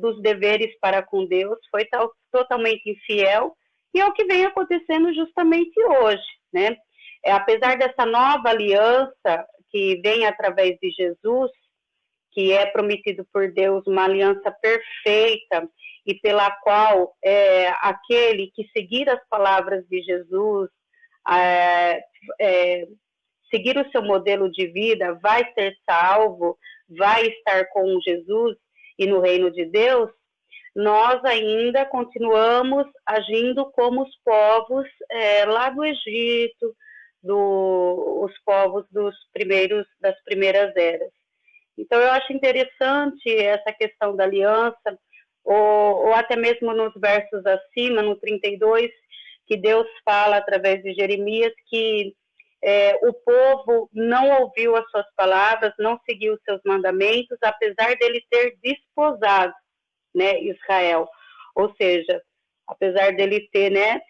dos deveres para com Deus, foi totalmente infiel, e é o que vem acontecendo justamente hoje, né? Apesar dessa nova aliança que vem através de Jesus, que é prometido por Deus, uma aliança perfeita, e pela qual aquele que seguir as palavras de Jesus, seguir o seu modelo de vida, vai ser salvo, vai estar com Jesus e no reino de Deus, nós ainda continuamos agindo como os povos lá do Egito, os povos das primeiras eras. Então, eu acho interessante essa questão da aliança, ou até mesmo nos versos acima, no 32, que Deus fala através de Jeremias que o povo não ouviu as suas palavras, não seguiu os seus mandamentos, apesar dele ter desposado, né, Israel. Ou seja, apesar dele ter, né,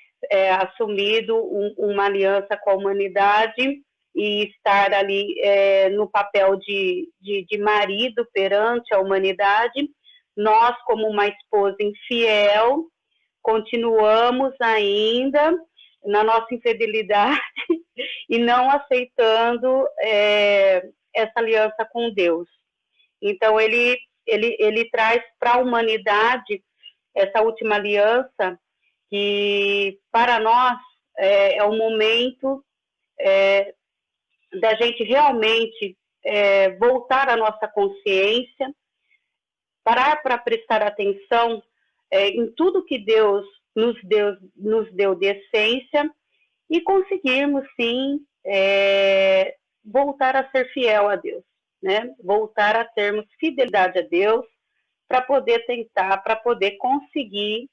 assumido uma aliança com a humanidade e estar ali no papel de marido perante a humanidade, nós, como uma esposa infiel, continuamos ainda na nossa infidelidade e não aceitando essa aliança com Deus. Então, ele traz para a humanidade essa última aliança que, para nós, é o momento da gente realmente voltar à nossa consciência, parar para prestar atenção em tudo que Deus nos deu de essência e conseguirmos, sim, voltar a ser fiel a Deus, né? Voltar a termos fidelidade a Deus para poder tentar, para poder conseguir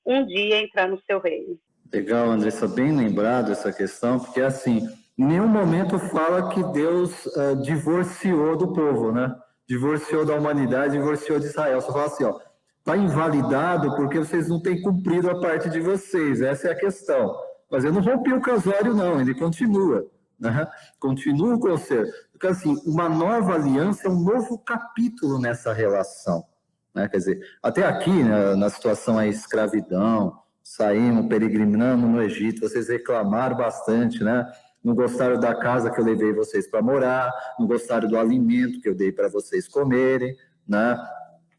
um dia entrar no seu reino. Legal, Andressa, bem lembrado essa questão, porque assim, em nenhum momento fala que Deus divorciou do povo, né? Divorciou da humanidade, divorciou de Israel. Só fala assim, ó, está invalidado porque vocês não têm cumprido a parte de vocês, essa é a questão. Mas eu não rompi o casório, não, ele continua, né? Continua o conserto. Porque assim, uma nova aliança é um novo capítulo nessa relação, né? Quer dizer, até aqui, né, na situação da escravidão, saímos, peregrinamos no Egito, vocês reclamaram bastante, né? Não gostaram da casa que eu levei vocês para morar, não gostaram do alimento que eu dei para vocês comerem, né?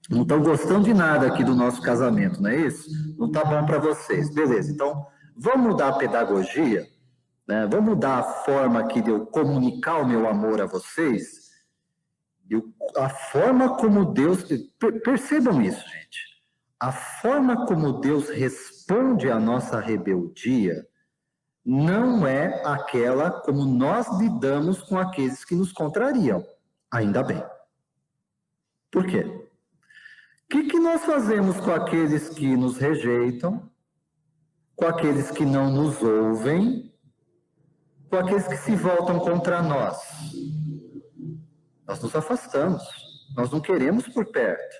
Não estão gostando de nada aqui do nosso casamento, não é isso? Não está bom para vocês. Beleza, então vamos mudar a pedagogia, né? Vamos mudar a forma aqui de eu comunicar o meu amor a vocês. A forma como Deus... Percebam isso, gente. A forma como Deus responde à nossa rebeldia não é aquela como nós lidamos com aqueles que nos contrariam. Ainda bem. Por quê? O que nós fazemos com aqueles que nos rejeitam, com aqueles que não nos ouvem, com aqueles que se voltam contra nós? Nós nos afastamos, nós não queremos por perto,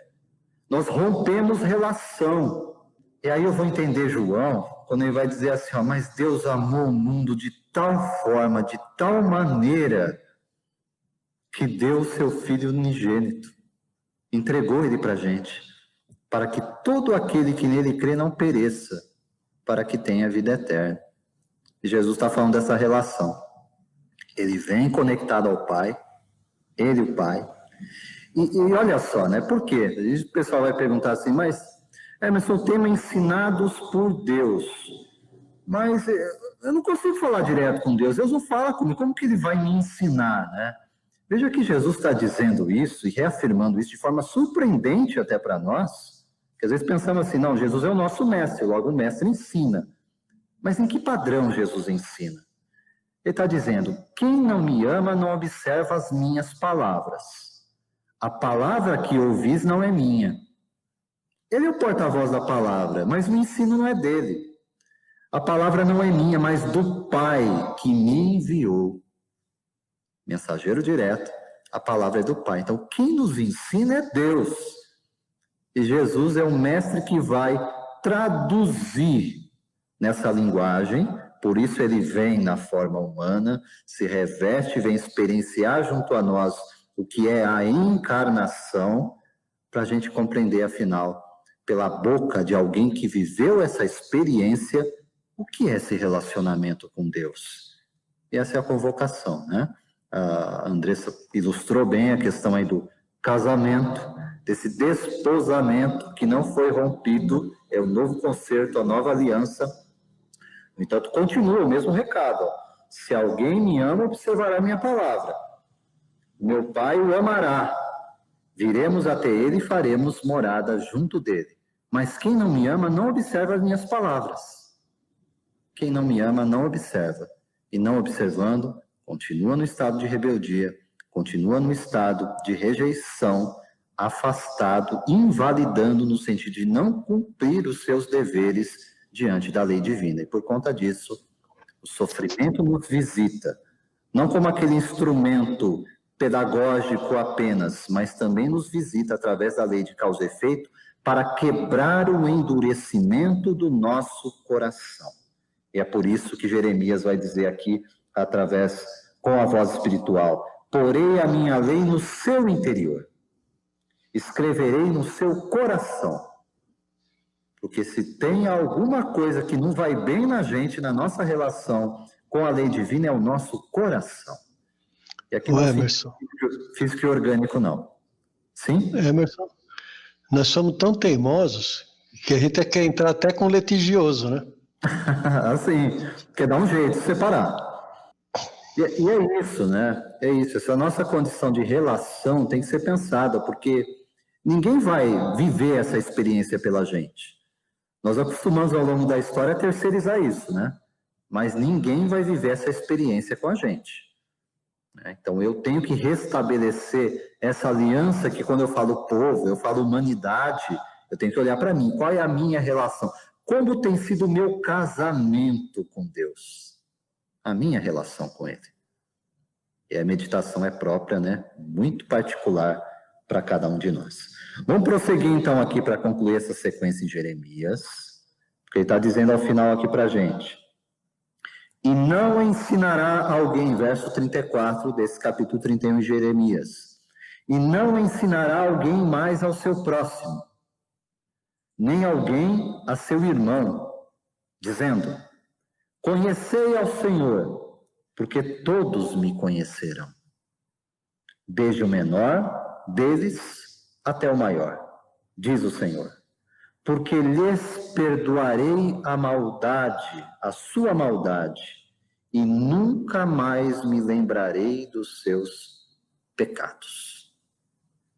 nós rompemos relação. E aí eu vou entender João, quando ele vai dizer assim, ó, mas Deus amou o mundo de tal forma, de tal maneira, que deu o seu Filho unigênito, entregou ele para a gente, para que todo aquele que nele crê não pereça, para que tenha vida eterna. E Jesus está falando dessa relação. Ele vem conectado ao Pai, ele e o Pai. E olha só, né? Por quê? O pessoal vai perguntar assim, mas o tema ensinados por Deus. Mas eu não consigo falar direto com Deus. Deus não fala comigo. Como que ele vai me ensinar, né? Veja que Jesus está dizendo isso e reafirmando isso de forma surpreendente até para nós. Que às vezes pensamos assim, não, Jesus é o nosso mestre, logo o mestre ensina. Mas em que padrão Jesus ensina? Ele está dizendo, quem não me ama não observa as minhas palavras. A palavra que ouvis não é minha. Ele é o porta-voz da palavra, mas o ensino não é dele. A palavra não é minha, mas do Pai que me enviou. mensageiro direto, a palavra é do Pai. Então, quem nos ensina é Deus. E Jesus é o mestre que vai traduzir nessa linguagem, por isso ele vem na forma humana, se reveste, vem experienciar junto a nós o que é a encarnação, para a gente compreender, afinal, pela boca de alguém que viveu essa experiência, o que é esse relacionamento com Deus. E essa é a convocação, né? A Andressa ilustrou bem a questão aí do casamento, desse desposamento que não foi rompido, é o novo concerto, a nova aliança. No entanto, continua o mesmo recado. Ó. Se alguém me ama, observará minha palavra. Meu Pai o amará. Viremos até ele e faremos morada junto dele. Mas quem não me ama, não observa as minhas palavras. Quem não me ama, não observa. E não observando, continua no estado de rebeldia, continua no estado de rejeição, afastado, invalidando no sentido de não cumprir os seus deveres diante da lei divina. E por conta disso, o sofrimento nos visita, não como aquele instrumento pedagógico apenas, mas também nos visita através da lei de causa e efeito para quebrar o endurecimento do nosso coração. E é por isso que Jeremias vai dizer aqui, com a voz espiritual, porei a minha lei no seu interior, escreverei no seu coração. Porque se tem alguma coisa que não vai bem na gente, na nossa relação com a lei divina, é o nosso coração. E aqui não é físico e orgânico, não. Sim? Emerson, nós somos tão teimosos que a gente quer entrar até com litigioso, né? Assim, quer dar um jeito de separar. E é isso, né? É isso. Essa nossa condição de relação tem que ser pensada, porque ninguém vai viver essa experiência pela gente. Nós acostumamos ao longo da história a terceirizar isso, né? Mas ninguém vai viver essa experiência com a gente. Então eu tenho que restabelecer essa aliança que quando eu falo povo, eu falo humanidade, eu tenho que olhar para mim. Qual é a minha relação? Como tem sido o meu casamento com Deus? A minha relação com Ele. E a meditação é própria, né? Muito particular para cada um de nós. Vamos prosseguir então aqui para concluir essa sequência em Jeremias, porque ele está dizendo ao final aqui para a gente. E não ensinará alguém, verso 34 desse capítulo 31 de Jeremias, e não ensinará alguém mais ao seu próximo, nem alguém a seu irmão, dizendo, conhecei ao Senhor, porque todos me conhecerão, desde o menor deles até o maior, diz o Senhor, porque lhes perdoarei a maldade, a sua maldade, e nunca mais me lembrarei dos seus pecados.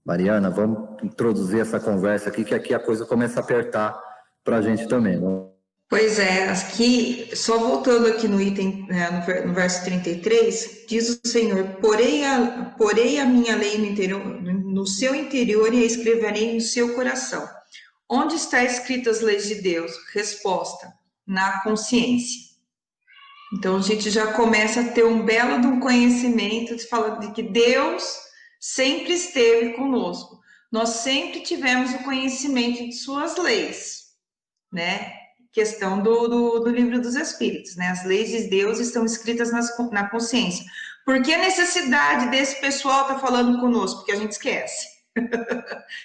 Mariana, vamos introduzir essa conversa aqui, que aqui a coisa começa a apertar para a gente também, não? Pois é, aqui, só voltando aqui no item, no verso 33, diz o Senhor, porei a minha lei no seu interior e a escreverei no seu coração. Onde está escritas as leis de Deus? Resposta, na consciência. Então a gente já começa a ter um belo de um conhecimento de que Deus sempre esteve conosco. Nós sempre tivemos o conhecimento de suas leis, né? Questão do livro dos Espíritos, né? As leis de Deus estão escritas na consciência. Por que a necessidade desse pessoal estar falando conosco? Porque a gente esquece.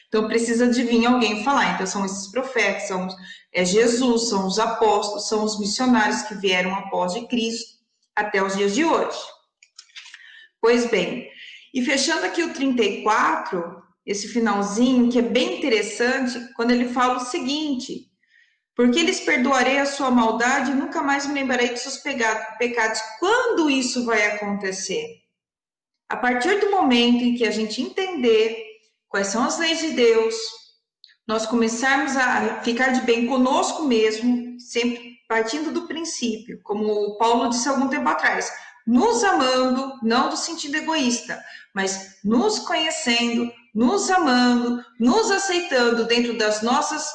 Então precisa de vir alguém falar. Então são esses profetas, é Jesus, são os apóstolos, são os missionários que vieram após de Cristo até os dias de hoje. Pois bem, e fechando aqui o 34, esse finalzinho, que é bem interessante, quando ele fala o seguinte, porque lhes perdoarei a sua maldade e nunca mais me lembrarei dos seus pecados. Quando isso vai acontecer? A partir do momento em que a gente entender quais são as leis de Deus, nós começarmos a ficar de bem conosco mesmo, sempre partindo do princípio, como o Paulo disse algum tempo atrás, nos amando, não do sentido egoísta, mas nos conhecendo, nos amando, nos aceitando dentro das nossas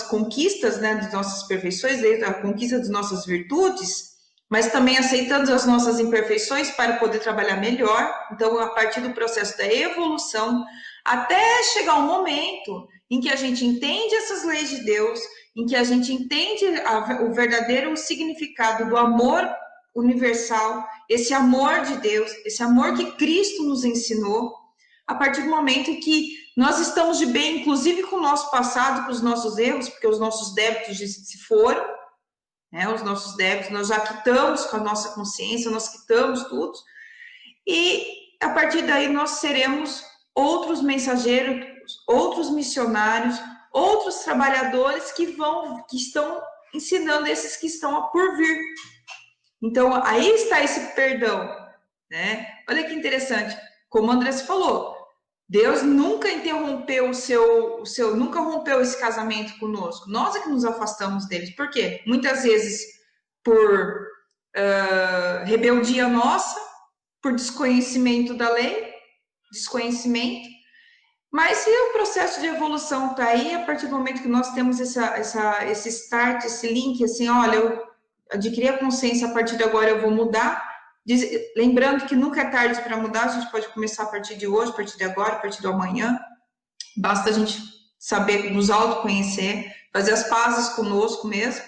conquistas, né, das nossas perfeições, dentro da conquista das nossas virtudes, mas também aceitando as nossas imperfeições para poder trabalhar melhor. Então, a partir do processo da evolução, até chegar um momento em que a gente entende essas leis de Deus, em que a gente entende o verdadeiro significado do amor universal, esse amor de Deus, esse amor que Cristo nos ensinou, a partir do momento em que nós estamos de bem, inclusive com o nosso passado, com os nossos erros, porque os nossos débitos se foram, né, os nossos débitos, nós já quitamos com a nossa consciência, nós quitamos tudo, e a partir daí nós seremos outros mensageiros, outros missionários, outros trabalhadores que estão ensinando esses que estão por vir. Então, aí está esse perdão, né? Olha que interessante, como o André falou, Deus nunca interrompeu nunca rompeu esse casamento conosco. Nós é que nos afastamos deles. Por quê? Muitas vezes por rebeldia nossa, por desconhecimento da lei, mas se o processo de evolução está aí, a partir do momento que nós temos esse start, esse link, assim, olha, eu adquiri a consciência, a partir de agora eu vou mudar. Lembrando que nunca é tarde para mudar, a gente pode começar a partir de hoje, a partir de agora, a partir do amanhã. Basta a gente saber nos autoconhecer, fazer as pazes conosco mesmo,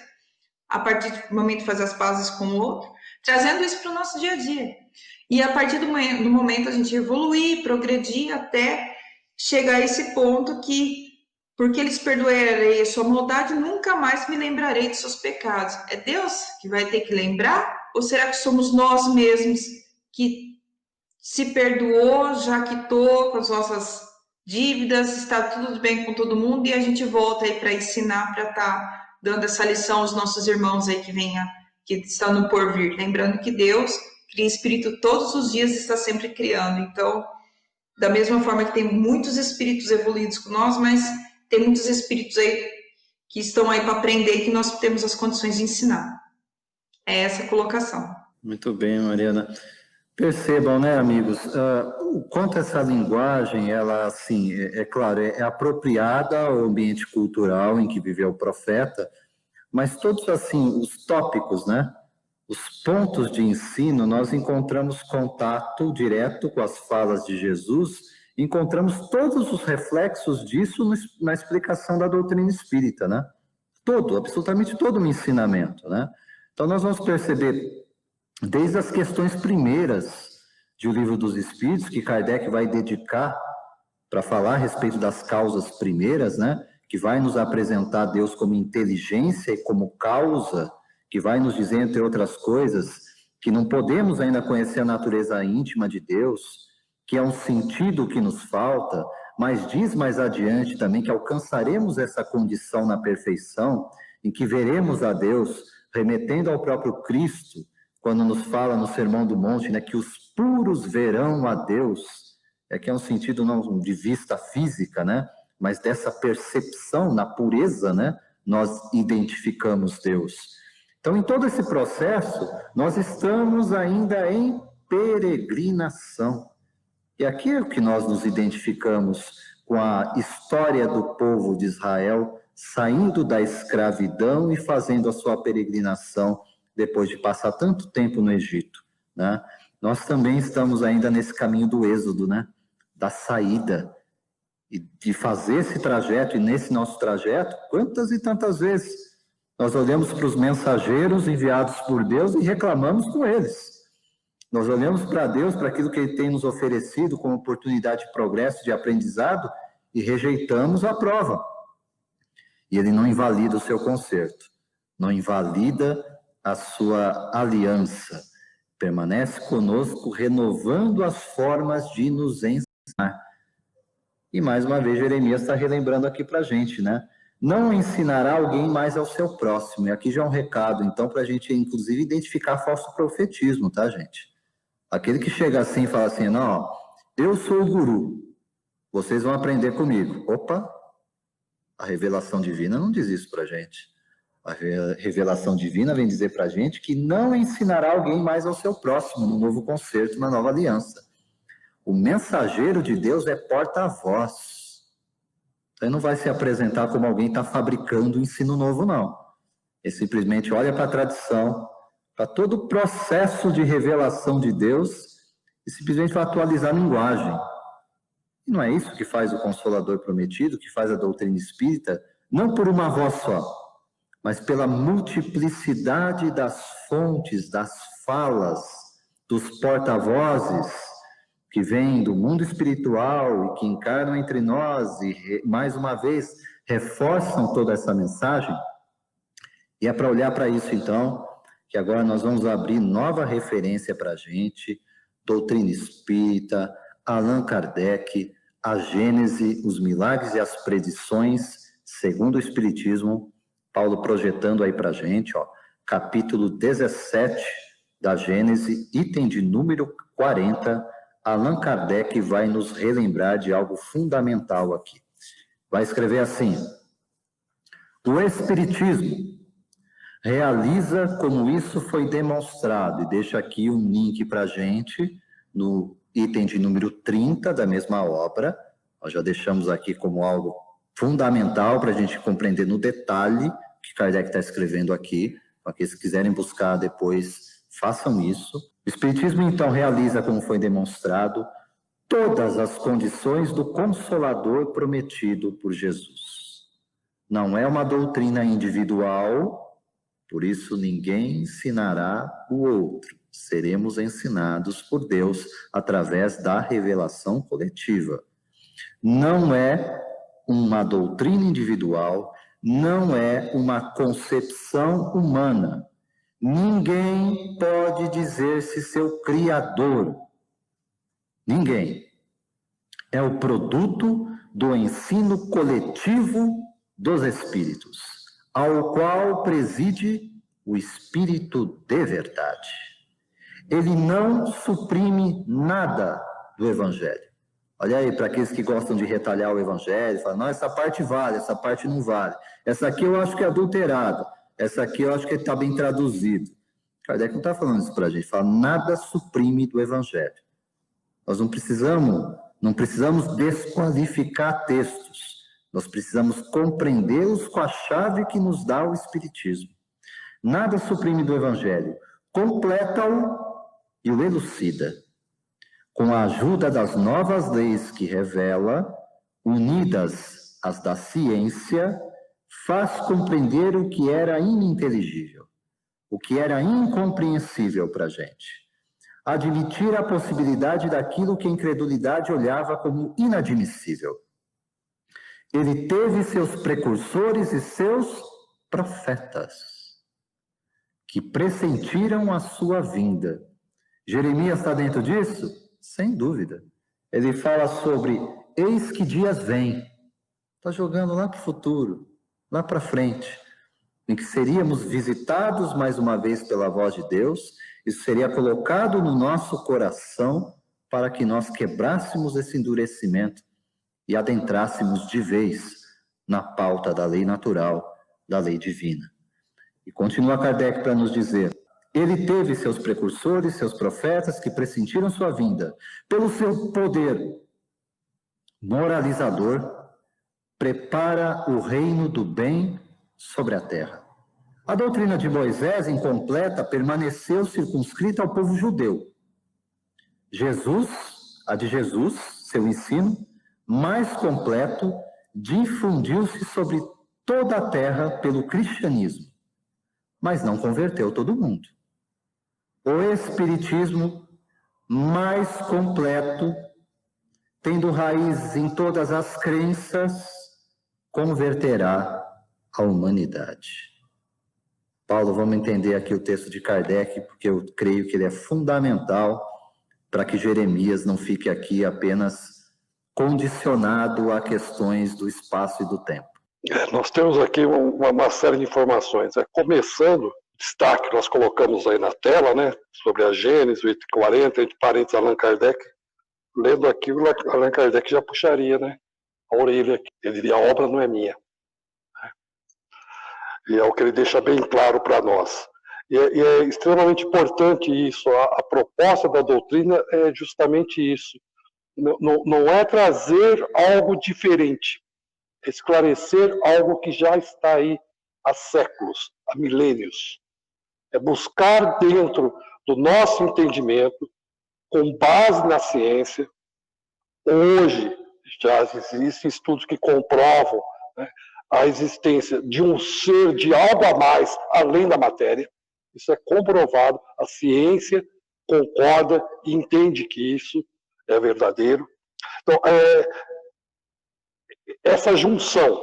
a partir do momento de fazer as pazes com o outro, trazendo isso para o nosso dia a dia. E a partir do momento a gente evoluir, progredir até chegar a esse ponto que, porque eles perdoarei a sua maldade, nunca mais me lembrarei de seus pecados. É Deus que vai ter que lembrar? Ou será que somos nós mesmos que se perdoou, já quitou com as nossas dívidas, está tudo bem com todo mundo e a gente volta aí para ensinar, para estar dando essa lição aos nossos irmãos aí que estão no porvir. Lembrando que Deus cria espírito todos os dias e está sempre criando. Então, da mesma forma que tem muitos espíritos evoluídos com nós, mas tem muitos espíritos aí que estão aí para aprender e que nós temos as condições de ensinar. É essa a colocação. Muito bem, Mariana. Percebam, né, amigos, o quanto essa linguagem, ela, assim, claro, é apropriada ao ambiente cultural em que viveu o profeta, mas todos, assim, os tópicos, né, os pontos de ensino, nós encontramos contato direto com as falas de Jesus, encontramos todos os reflexos disso na explicação da doutrina espírita, né? Absolutamente todo o ensinamento, né? Então, nós vamos perceber, desde as questões primeiras de O Livro dos Espíritos, que Kardec vai dedicar para falar a respeito das causas primeiras, né? Que vai nos apresentar Deus como inteligência e como causa, que vai nos dizer, entre outras coisas, que não podemos ainda conhecer a natureza íntima de Deus, que é um sentido que nos falta, mas diz mais adiante também que alcançaremos essa condição na perfeição, em que veremos a Deus, remetendo ao próprio Cristo, quando nos fala no Sermão do Monte, né, que os puros verão a Deus, que é um sentido não de vista física, né, mas dessa percepção na pureza, né, nós identificamos Deus. Então, em todo esse processo, nós estamos ainda em peregrinação. E aqui é o que nós nos identificamos com a história do povo de Israel, saindo da escravidão e fazendo a sua peregrinação depois de passar tanto tempo no Egito, né? Nós também estamos ainda nesse caminho do êxodo, né? Da saída, e de fazer esse trajeto, e nesse nosso trajeto, quantas e tantas vezes nós olhamos para os mensageiros enviados por Deus e reclamamos com eles. Nós olhamos para Deus, para aquilo que Ele tem nos oferecido como oportunidade de progresso, de aprendizado, e rejeitamos a prova. E Ele não invalida o seu conserto, não invalida a sua aliança. Permanece conosco, renovando as formas de nos ensinar. E mais uma vez, Jeremias está relembrando aqui para a gente, né? Não ensinará alguém mais ao seu próximo. E aqui já é um recado, então, para a gente, inclusive, identificar falso profetismo, tá, gente? Aquele que chega assim e fala assim, não, eu sou o guru, vocês vão aprender comigo. Opa, a revelação divina não diz isso para a gente. A revelação divina vem dizer para a gente que não ensinará alguém mais ao seu próximo, no novo concerto, na nova aliança. O mensageiro de Deus é porta-voz. Ele não vai se apresentar como alguém que está fabricando um ensino novo, não. Ele simplesmente olha para a tradição, para todo o processo de revelação de Deus e simplesmente para atualizar a linguagem. E não é isso que faz o Consolador Prometido, que faz a doutrina espírita, não por uma voz só, mas pela multiplicidade das fontes, das falas, dos porta-vozes que vêm do mundo espiritual e que encarnam entre nós e, mais uma vez, reforçam toda essa mensagem. E é para olhar para isso, então, que agora nós vamos abrir nova referência para a gente, doutrina espírita, Allan Kardec, a Gênese, os milagres e as predições, segundo o Espiritismo, Paulo projetando aí para a gente, ó, capítulo 17 da Gênese, item de número 40, Allan Kardec vai nos relembrar de algo fundamental aqui. Vai escrever assim: o Espiritismo realiza como isso foi demonstrado, e deixa aqui um link para a gente, no item de número 30 da mesma obra. Nós já deixamos aqui como algo fundamental para a gente compreender no detalhe o que Kardec está escrevendo aqui. Para aqueles que quiserem buscar depois, façam isso. O Espiritismo, então, realiza, como foi demonstrado, todas as condições do Consolador prometido por Jesus. Não é uma doutrina individual, por isso ninguém ensinará o outro. Seremos ensinados por Deus através da revelação coletiva. Não é uma doutrina individual, não é uma concepção humana. Ninguém pode dizer-se seu criador. Ninguém. É o produto do ensino coletivo dos espíritos, ao qual preside o Espírito de verdade. Ele não suprime nada do Evangelho. Olha aí, para aqueles que gostam de retalhar o Evangelho, falam, não, essa parte vale, essa parte não vale. Essa aqui eu acho que é adulterada, essa aqui eu acho que está bem traduzido. Kardec não está falando isso para a gente, fala, nada suprime do Evangelho. Nós não precisamos desqualificar textos, nós precisamos compreendê-los com a chave que nos dá o Espiritismo. Nada suprime do Evangelho, completa-o e o elucida. Com a ajuda das novas leis que revela, unidas às da ciência, faz compreender o que era ininteligível, o que era incompreensível para a gente. Admitir a possibilidade daquilo que a incredulidade olhava como inadmissível. Ele teve seus precursores e seus profetas, que pressentiram a sua vinda. Jeremias está dentro disso? Sem dúvida. Ele fala sobre, eis que dias vêm. Está jogando lá para o futuro, lá para frente, em que seríamos visitados mais uma vez pela voz de Deus. Isso seria colocado no nosso coração para que nós quebrássemos esse endurecimento e adentrássemos de vez na pauta da lei natural, da lei divina. E continua Kardec para nos dizer, ele teve seus precursores, seus profetas que pressentiram sua vinda. Pelo seu poder moralizador, prepara o reino do bem sobre a terra. A doutrina de Moisés, incompleta, permaneceu circunscrita ao povo judeu. A de Jesus, seu ensino, mais completo, difundiu-se sobre toda a terra pelo cristianismo, mas não converteu todo mundo. O Espiritismo, mais completo, tendo raiz em todas as crenças, converterá a humanidade. Paulo, vamos entender aqui o texto de Kardec, porque eu creio que ele é fundamental para que Jeremias não fique aqui apenas condicionado a questões do espaço e do tempo. Nós temos aqui uma série de informações. Começando, destaque nós colocamos aí na tela, né, sobre a Gênese, o item 40, entre parênteses, Allan Kardec. Lendo aqui, o Allan Kardec já puxaria, né, a orelha aqui. Ele diria, a obra não é minha. E é o que ele deixa bem claro para nós. E é extremamente importante isso. A proposta da doutrina é justamente isso. Não é trazer algo diferente, é esclarecer algo que já está aí há séculos, há milênios. É buscar dentro do nosso entendimento, com base na ciência. Hoje já existem estudos que comprovam, né, a existência de um ser, de algo a mais, além da matéria. Isso é comprovado, a ciência concorda e entende que isso é verdadeiro. Então, essa junção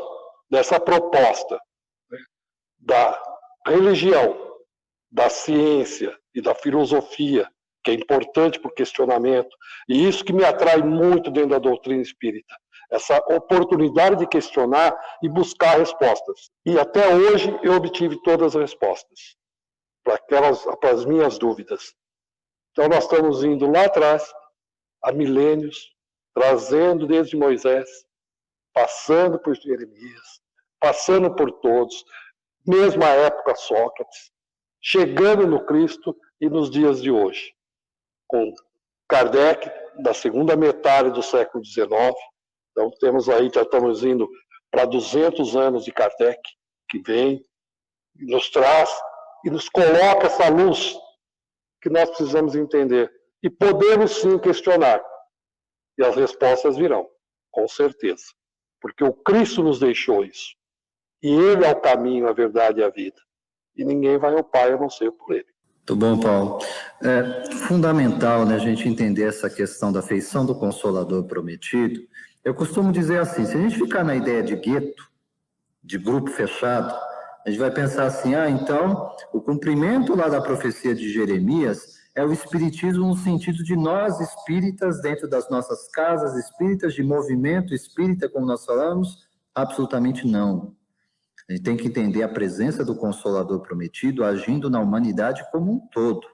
dessa proposta, né, da religião, da ciência e da filosofia, que é importante para o questionamento, e isso que me atrai muito dentro da doutrina espírita, essa oportunidade de questionar e buscar respostas. E até hoje eu obtive todas as respostas para as minhas dúvidas. Então nós estamos indo lá atrás, há milênios, trazendo desde Moisés, passando por Jeremias, passando por todos, mesma época Sócrates, chegando no Cristo e nos dias de hoje, com Kardec, da segunda metade do século XIX. Então temos aí, já estamos indo para 200 anos de Kardec, que vem, nos traz e nos coloca essa luz que nós precisamos entender. E podemos sim questionar. E as respostas virão, com certeza. Porque o Cristo nos deixou isso. E Ele é o caminho, a verdade e a vida. E ninguém vai ao Pai a não ser por Ele. Muito bom, Paulo. É fundamental, né, a gente entender essa questão da feição do Consolador prometido. Eu costumo dizer assim, se a gente ficar na ideia de gueto, de grupo fechado, a gente vai pensar assim, então, o cumprimento lá da profecia de Jeremias é o espiritismo no sentido de nós espíritas, dentro das nossas casas espíritas, de movimento espírita, como nós falamos? Absolutamente não. A gente tem que entender a presença do Consolador prometido agindo na humanidade como um todo.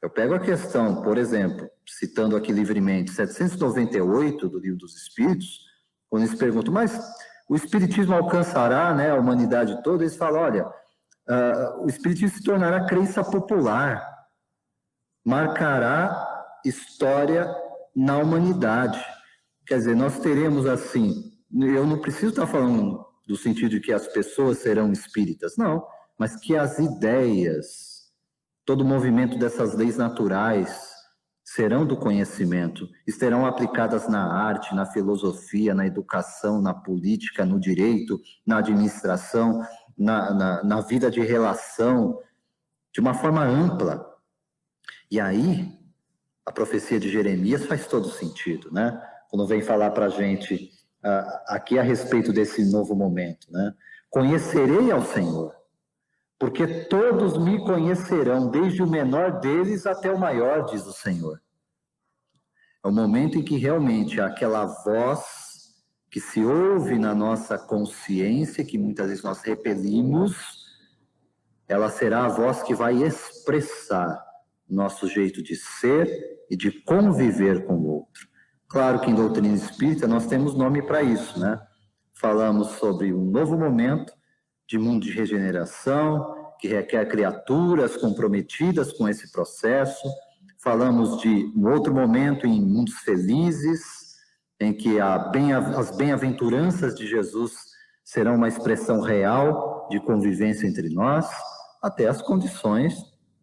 Eu pego a questão, por exemplo, citando aqui livremente, 798 do Livro dos Espíritos, quando eles perguntam, mas o Espiritismo alcançará, né, a humanidade toda? Eles falam, olha, o Espiritismo se tornará crença popular, marcará história na humanidade. Quer dizer, nós teremos assim, eu não preciso estar falando do sentido de que as pessoas serão espíritas, não, mas que as ideias, todo o movimento dessas leis naturais serão do conhecimento, serão aplicadas na arte, na filosofia, na educação, na política, no direito, na administração, na vida de relação, de uma forma ampla. E aí, a profecia de Jeremias faz todo sentido, né? Quando vem falar para a gente aqui a respeito desse novo momento, né? Conhecerei ao Senhor, porque todos me conhecerão, desde o menor deles até o maior, diz o Senhor. É o momento em que realmente aquela voz que se ouve na nossa consciência, que muitas vezes nós repelimos, ela será a voz que vai expressar nosso jeito de ser e de conviver com o outro. Claro que em doutrina espírita nós temos nome para isso, né? Falamos sobre um novo momento de mundo de regeneração, que requer criaturas comprometidas com esse processo. Falamos de um outro momento em mundos felizes, em que as bem-aventuranças de Jesus serão uma expressão real de convivência entre nós, até as condições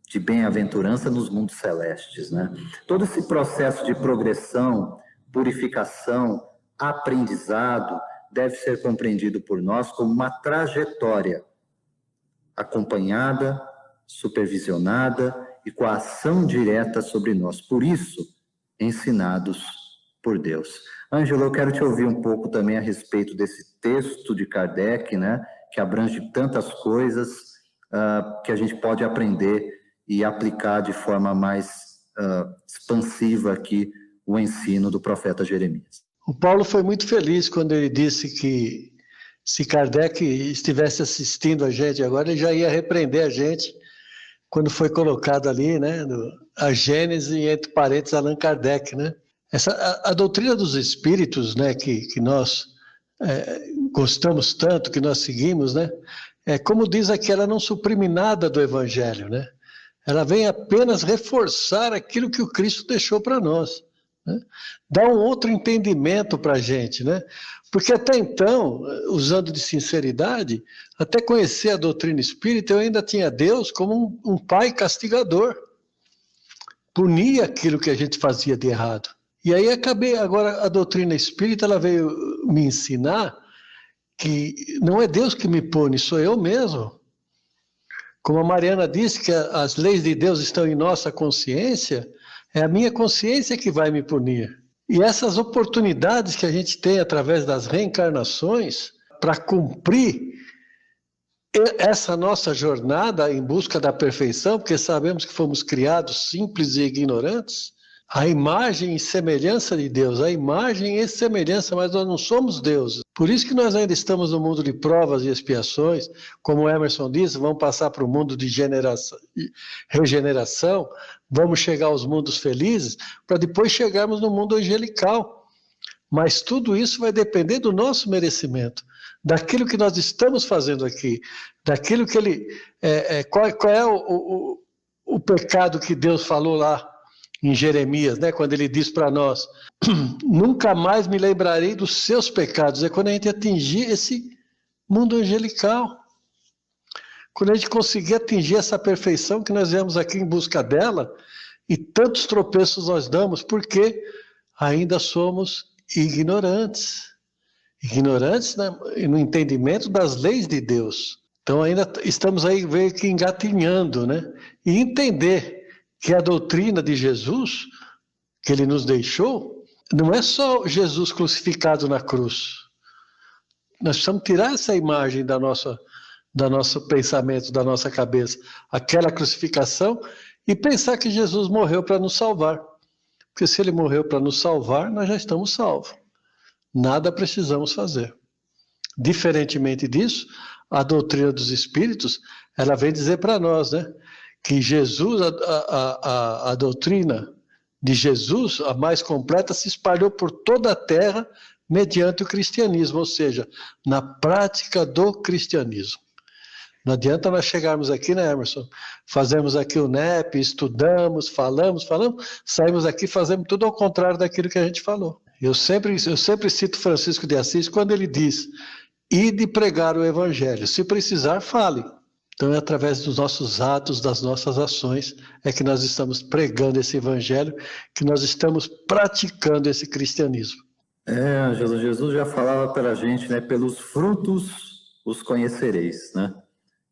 de bem-aventurança nos mundos celestes, né? Todo esse processo de progressão, purificação, aprendizado, deve ser compreendido por nós como uma trajetória acompanhada, supervisionada e com a ação direta sobre nós. Por isso, ensinados por Deus. Ângelo, eu quero te ouvir um pouco também a respeito desse texto de Kardec, né, que abrange tantas coisas que a gente pode aprender e aplicar de forma mais expansiva aqui o ensino do profeta Jeremias. O Paulo foi muito feliz quando ele disse que se Kardec estivesse assistindo a gente agora, ele já ia repreender a gente quando foi colocado ali, né, a Gênese entre parênteses Allan Kardec, né? A doutrina dos espíritos, né, que nós gostamos tanto, que nós seguimos, né, como diz aqui, ela não suprime nada do Evangelho, né? Ela vem apenas reforçar aquilo que o Cristo deixou para nós, né? Dá um outro entendimento para a gente, né? Porque até então, usando de sinceridade, até conhecer a doutrina espírita, eu ainda tinha Deus como um pai castigador. Punia aquilo que a gente fazia de errado. E aí agora a doutrina espírita, ela veio me ensinar que não é Deus que me pune, sou eu mesmo. Como a Mariana disse que as leis de Deus estão em nossa consciência, é a minha consciência que vai me punir. E essas oportunidades que a gente tem através das reencarnações para cumprir essa nossa jornada em busca da perfeição, porque sabemos que fomos criados simples e ignorantes, a imagem e semelhança de Deus, a imagem e semelhança, mas nós não somos deuses. Por isso que nós ainda estamos no mundo de provas e expiações, como o Emerson disse, vamos passar para o mundo de regeneração, vamos chegar aos mundos felizes, para depois chegarmos no mundo angelical. Mas tudo isso vai depender do nosso merecimento, daquilo que nós estamos fazendo aqui, daquilo que ele... qual é o pecado que Deus falou lá em Jeremias, né, quando ele diz para nós, nunca mais me lembrarei dos seus pecados, é quando a gente atingir esse mundo angelical, quando a gente conseguir atingir essa perfeição que nós viemos aqui em busca dela, e tantos tropeços nós damos, porque ainda somos ignorantes né, no entendimento das leis de Deus. Então ainda estamos aí meio que engatinhando, né, e entender que a doutrina de Jesus, que ele nos deixou, não é só Jesus crucificado na cruz. Nós precisamos tirar essa imagem do nosso pensamento, da nossa cabeça, aquela crucificação, e pensar que Jesus morreu para nos salvar. Porque se ele morreu para nos salvar, nós já estamos salvos. Nada precisamos fazer. Diferentemente disso, a doutrina dos Espíritos, ela vem dizer para nós, né, que Jesus, a doutrina de Jesus, a mais completa, se espalhou por toda a terra mediante o cristianismo, ou seja, na prática do cristianismo. Não adianta nós chegarmos aqui, né, Emerson? Fazemos aqui o NEP, estudamos, falamos, saímos aqui, fazemos tudo ao contrário daquilo que a gente falou. Eu sempre cito Francisco de Assis quando ele diz, ide pregar o evangelho, se precisar, fale. Então é através dos nossos atos, das nossas ações, é que nós estamos pregando esse evangelho, que nós estamos praticando esse cristianismo. Ângelo, Jesus já falava para a gente, né, pelos frutos os conhecereis, né?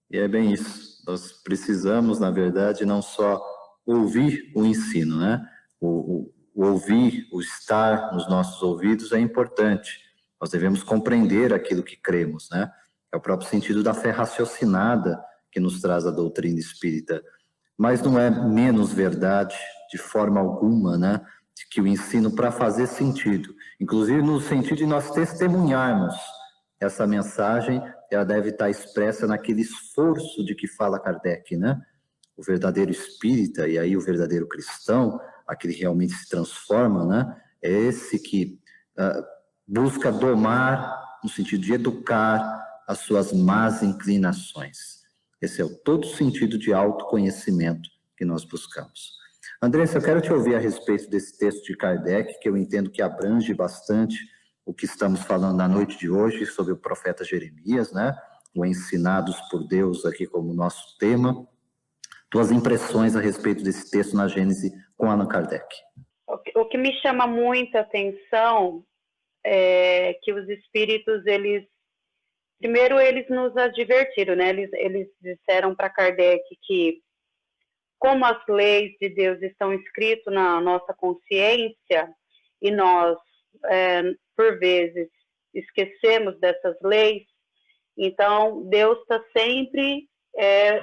E é bem isso, nós precisamos, na verdade, não só ouvir o ensino, né? O ouvir, o estar nos nossos ouvidos é importante, nós devemos compreender aquilo que cremos, né? É o próprio sentido da fé raciocinada que nos traz a doutrina espírita, mas não é menos verdade, de forma alguma, né, que o ensino para fazer sentido, inclusive no sentido de nós testemunharmos essa mensagem, ela deve estar expressa naquele esforço de que fala Kardec, né? O verdadeiro espírita, e aí o verdadeiro cristão, aquele que realmente se transforma, né? É esse que busca domar, no sentido de educar, as suas más inclinações. Esse é o todo sentido de autoconhecimento que nós buscamos. Andressa, eu quero te ouvir a respeito desse texto de Kardec, que eu entendo que abrange bastante o que estamos falando na noite de hoje sobre o profeta Jeremias, né? O Ensinados por Deus aqui como nosso tema. Tuas impressões a respeito desse texto na Gênese com Allan Kardec. O que me chama muita atenção é que os espíritos, primeiro eles nos advertiram, né? Eles disseram para Kardec que, como as leis de Deus estão escritas na nossa consciência, e nós, por vezes, esquecemos dessas leis, então Deus está sempre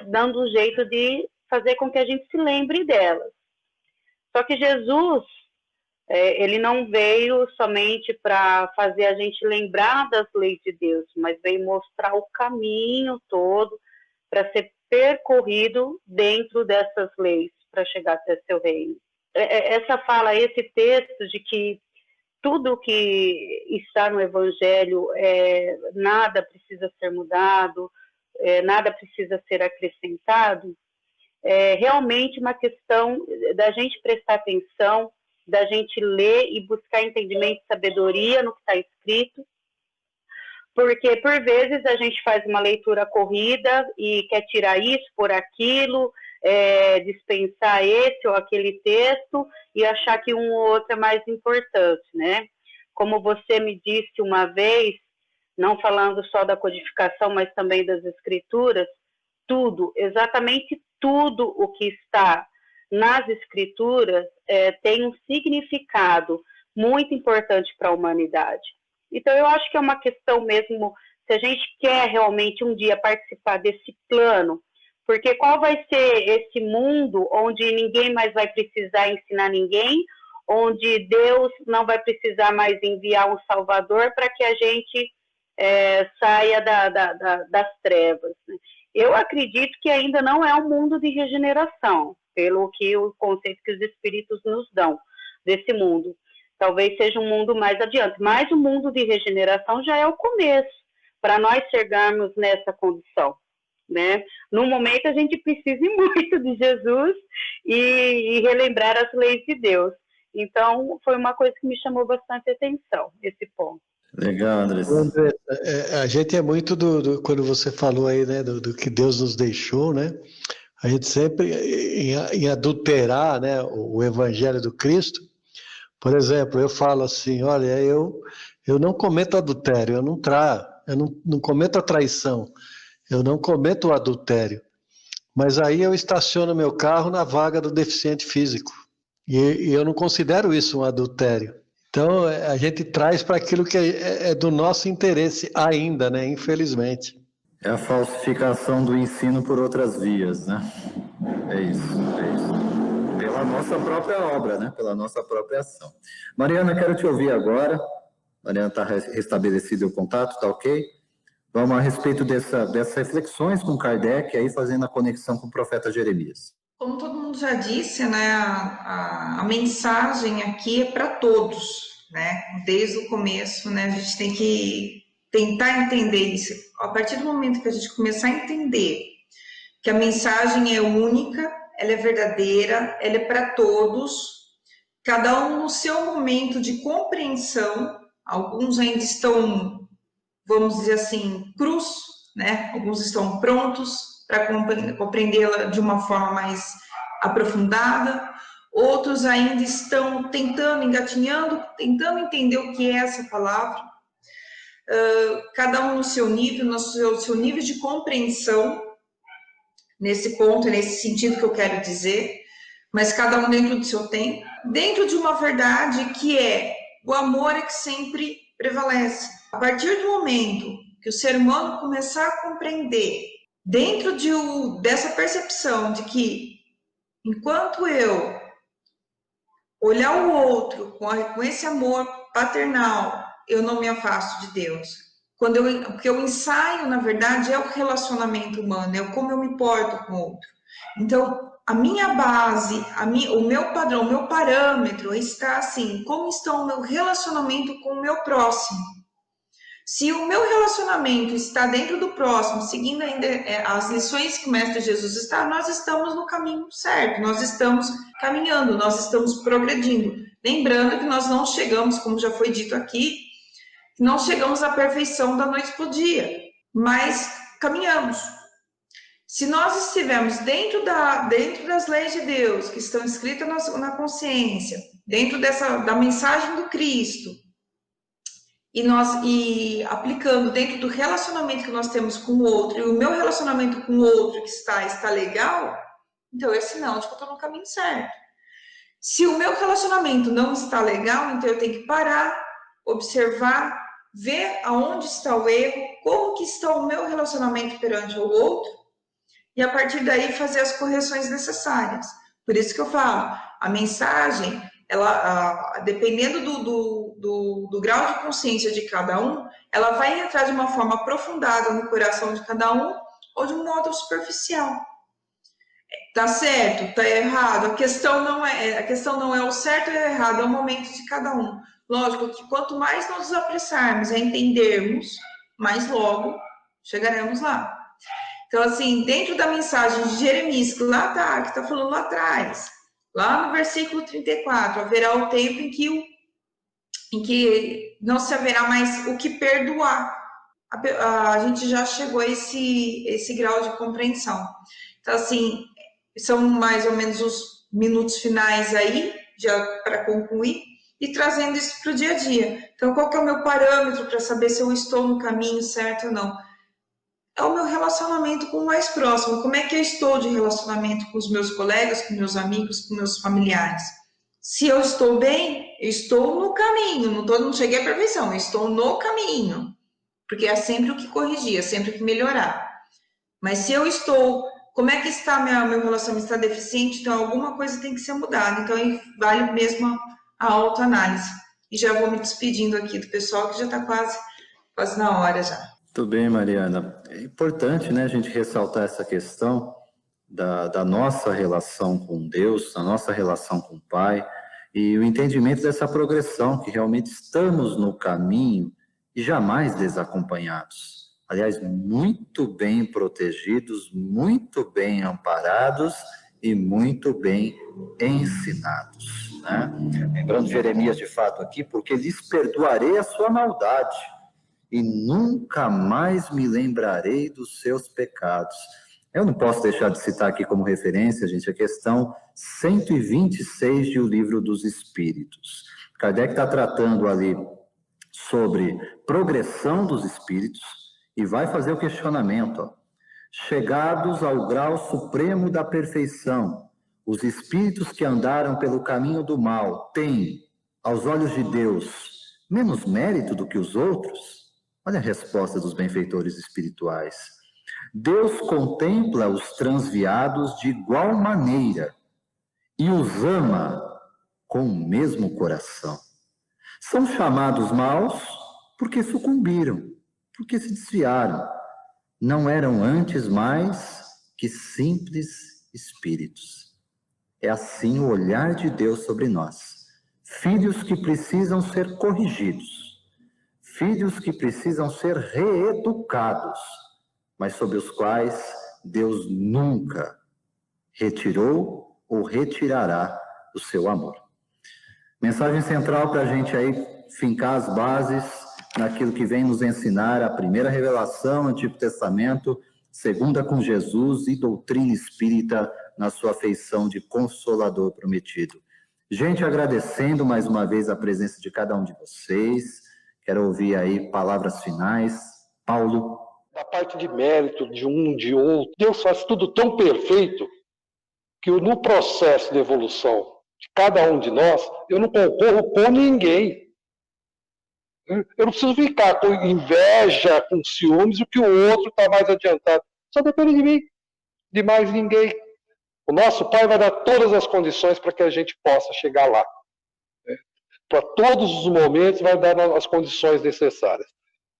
dando um jeito de fazer com que a gente se lembre delas. Só que Jesus, ele não veio somente para fazer a gente lembrar das leis de Deus, mas veio mostrar o caminho todo para ser percorrido dentro dessas leis para chegar até seu reino. Essa fala, esse texto de que tudo que está no Evangelho, nada precisa ser mudado, nada precisa ser acrescentado, é realmente uma questão da gente prestar atenção, da gente ler e buscar entendimento e sabedoria no que está escrito, porque por vezes a gente faz uma leitura corrida e quer tirar isso por aquilo, dispensar esse ou aquele texto e achar que um ou outro é mais importante, né? Como você me disse uma vez, não falando só da codificação, mas também das escrituras, tudo, exatamente tudo o que está nas escrituras tem um significado muito importante para a humanidade. Então, eu acho que é uma questão mesmo, se a gente quer realmente um dia participar desse plano, porque qual vai ser esse mundo onde ninguém mais vai precisar ensinar ninguém, onde Deus não vai precisar mais enviar um Salvador para que a gente saia das trevas. Eu acredito que ainda não é um mundo de regeneração, pelo que o conceito que os Espíritos nos dão desse mundo. Talvez seja um mundo mais adiante, mas o mundo de regeneração já é o começo, para nós chegarmos nessa condição, né? No momento a gente precisa muito de Jesus e relembrar as leis de Deus. Então, foi uma coisa que me chamou bastante atenção, esse ponto. Legal, André. André, a gente é muito quando você falou aí, né, do que Deus nos deixou, né? A gente sempre, em adulterar, né, o Evangelho do Cristo. Por exemplo, eu falo assim, olha, eu não cometo adultério, eu não cometo a traição, eu não cometo o adultério. Mas aí eu estaciono meu carro na vaga do deficiente físico. E eu não considero isso um adultério. Então, a gente traz para aquilo que é do nosso interesse ainda, né? Infelizmente. É a falsificação do ensino por outras vias, né? É isso. Pela nossa própria obra, né? Pela nossa própria ação. Mariana, quero te ouvir agora. Mariana, está restabelecido o contato, tá ok? Vamos a respeito dessas reflexões com Kardec, aí fazendo a conexão com o profeta Jeremias. Como todo mundo já disse, né, a mensagem aqui é para todos, né? Desde o começo, né, a gente tem que tentar entender isso. A partir do momento que a gente começar a entender que a mensagem é única, ela é verdadeira, ela é para todos, cada um no seu momento de compreensão. Alguns ainda estão, vamos dizer assim, crus, né? Alguns estão prontos para compreendê-la de uma forma mais aprofundada, outros ainda estão tentando, engatinhando, tentando entender o que é essa palavra, cada um no seu nível, no seu nível de compreensão, nesse ponto, nesse sentido que eu quero dizer, mas cada um dentro do seu tempo, dentro de uma verdade que é o amor é que sempre prevalece. A partir do momento que o ser humano começar a compreender, dentro dessa percepção de que, enquanto eu olhar o outro com esse amor paternal, eu não me afasto de Deus. Porque o ensaio, na verdade, é o relacionamento humano, é como eu me porto com o outro. Então, a minha base, o meu padrão, o meu parâmetro está assim, como está o meu relacionamento com o meu próximo. Se o meu relacionamento está dentro do próximo, seguindo ainda as lições que o Mestre Jesus está, nós estamos no caminho certo, nós estamos caminhando, nós estamos progredindo. Lembrando que nós não chegamos, como já foi dito aqui, não chegamos à perfeição da noite para o dia, mas caminhamos. Se nós estivermos dentro das leis de Deus, que estão escritas na consciência, dentro da mensagem do Cristo, e aplicando dentro do relacionamento que nós temos com o outro, e o meu relacionamento com o outro que está legal, então é sinal de que eu estou no caminho certo. Se o meu relacionamento não está legal, então eu tenho que parar, observar, ver aonde está o erro, como que está o meu relacionamento perante o outro, e a partir daí fazer as correções necessárias. Por isso que eu falo, a mensagem, ela, dependendo do grau de consciência de cada um, ela vai entrar de uma forma aprofundada no coração de cada um, ou de um modo superficial. Tá certo, tá errado, a questão não é o certo e o errado, é o momento de cada um. Lógico que quanto mais nós nos apressarmos a entendermos, mais logo chegaremos lá. Então, assim, dentro da mensagem de Jeremias, que está falando lá atrás, Lá no versículo 34, haverá o tempo em que não se haverá mais o que perdoar. A gente já chegou a esse grau de compreensão. Então, assim, são mais ou menos os minutos finais aí, já para concluir, e trazendo isso para o dia a dia. Então, qual que é o meu parâmetro para saber se eu estou no caminho certo ou não? É o meu relacionamento com o mais próximo. Como é que eu estou de relacionamento com os meus colegas, com meus amigos, com meus familiares? Se eu estou bem, eu estou no caminho, não cheguei à perfeição, eu estou no caminho. Porque é sempre o que corrigir, é sempre o que melhorar. Mas se eu estou, como é que está meu relacionamento? Está deficiente? Então alguma coisa tem que ser mudada. Então vale mesmo a autoanálise. E já vou me despedindo aqui do pessoal, que já está quase na hora já. Muito bem, Mariana. É importante, né, a gente ressaltar essa questão da nossa relação com Deus, da nossa relação com o Pai, e o entendimento dessa progressão, que realmente estamos no caminho e jamais desacompanhados. Aliás, muito bem protegidos, muito bem amparados e muito bem ensinados, né? Lembrando Jeremias de fato aqui, porque lhes perdoarei a sua maldade e nunca mais me lembrarei dos seus pecados. Eu não posso deixar de citar aqui como referência, gente, a questão 126 de O Livro dos Espíritos. Kardec está tratando ali sobre progressão dos espíritos e vai fazer o questionamento. Ó. Chegados ao grau supremo da perfeição, os espíritos que andaram pelo caminho do mal têm, aos olhos de Deus, menos mérito do que os outros? Olha a resposta dos benfeitores espirituais. Deus contempla os transviados de igual maneira e os ama com o mesmo coração. São chamados maus porque sucumbiram, porque se desviaram. Não eram antes mais que simples espíritos. É assim o olhar de Deus sobre nós. Filhos que precisam ser corrigidos. Filhos que precisam ser reeducados, mas sobre os quais Deus nunca retirou ou retirará o seu amor. Mensagem central para a gente aí fincar as bases naquilo que vem nos ensinar a primeira revelação, Antigo Testamento, segunda com Jesus e doutrina espírita na sua feição de Consolador prometido. Gente, agradecendo mais uma vez a presença de cada um de vocês. Quero ouvir aí palavras finais. Paulo. Da parte de mérito de um, de outro, Deus faz tudo tão perfeito que no processo de evolução de cada um de nós, eu não concorro com ninguém. Eu não preciso ficar com inveja, com ciúmes, o que o outro está mais adiantado. Só depende de mim, de mais ninguém. O nosso Pai vai dar todas as condições para que a gente possa chegar lá. Para todos os momentos vai dar as condições necessárias.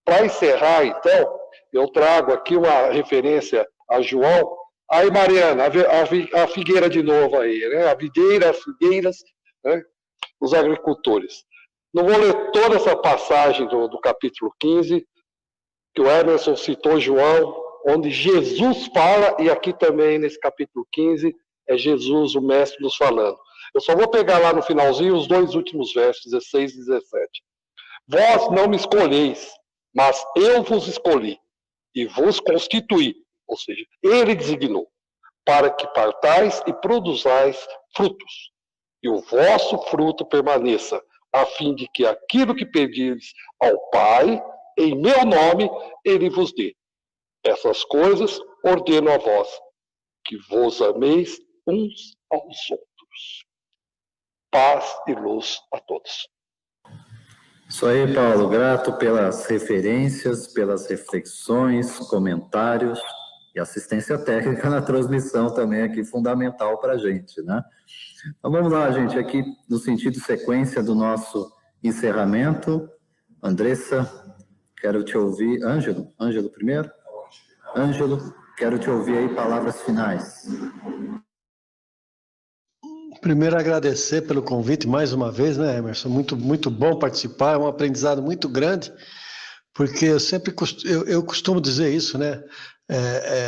Para encerrar, então, eu trago aqui uma referência a João. Aí, Mariana, a figueira de novo aí, né? A videira, as figueiras, né? Os agricultores. Não vou ler toda essa passagem do capítulo 15, que o Emerson citou João, onde Jesus fala, e aqui também nesse capítulo 15, é Jesus, o Mestre, nos falando. Eu só vou pegar lá no finalzinho os dois últimos versos, 16 e 17. Vós não me escolheis, mas eu vos escolhi e vos constituí, ou seja, ele designou, para que partais e produzais frutos, e o vosso fruto permaneça, a fim de que aquilo que pedires ao Pai, em meu nome, ele vos dê. Essas coisas ordeno a vós, que vos ameis uns aos outros. Paz e luz a todos. Isso aí, Paulo. Grato pelas referências, pelas reflexões, comentários e assistência técnica na transmissão também aqui, fundamental para a gente, né? Então vamos lá, gente, aqui no sentido sequência do nosso encerramento. Andressa, quero te ouvir. Ângelo primeiro? Ângelo, quero te ouvir aí palavras finais. Primeiro, agradecer pelo convite mais uma vez, né, Emerson? Muito bom participar, é um aprendizado muito grande, porque eu sempre eu costumo dizer isso, né?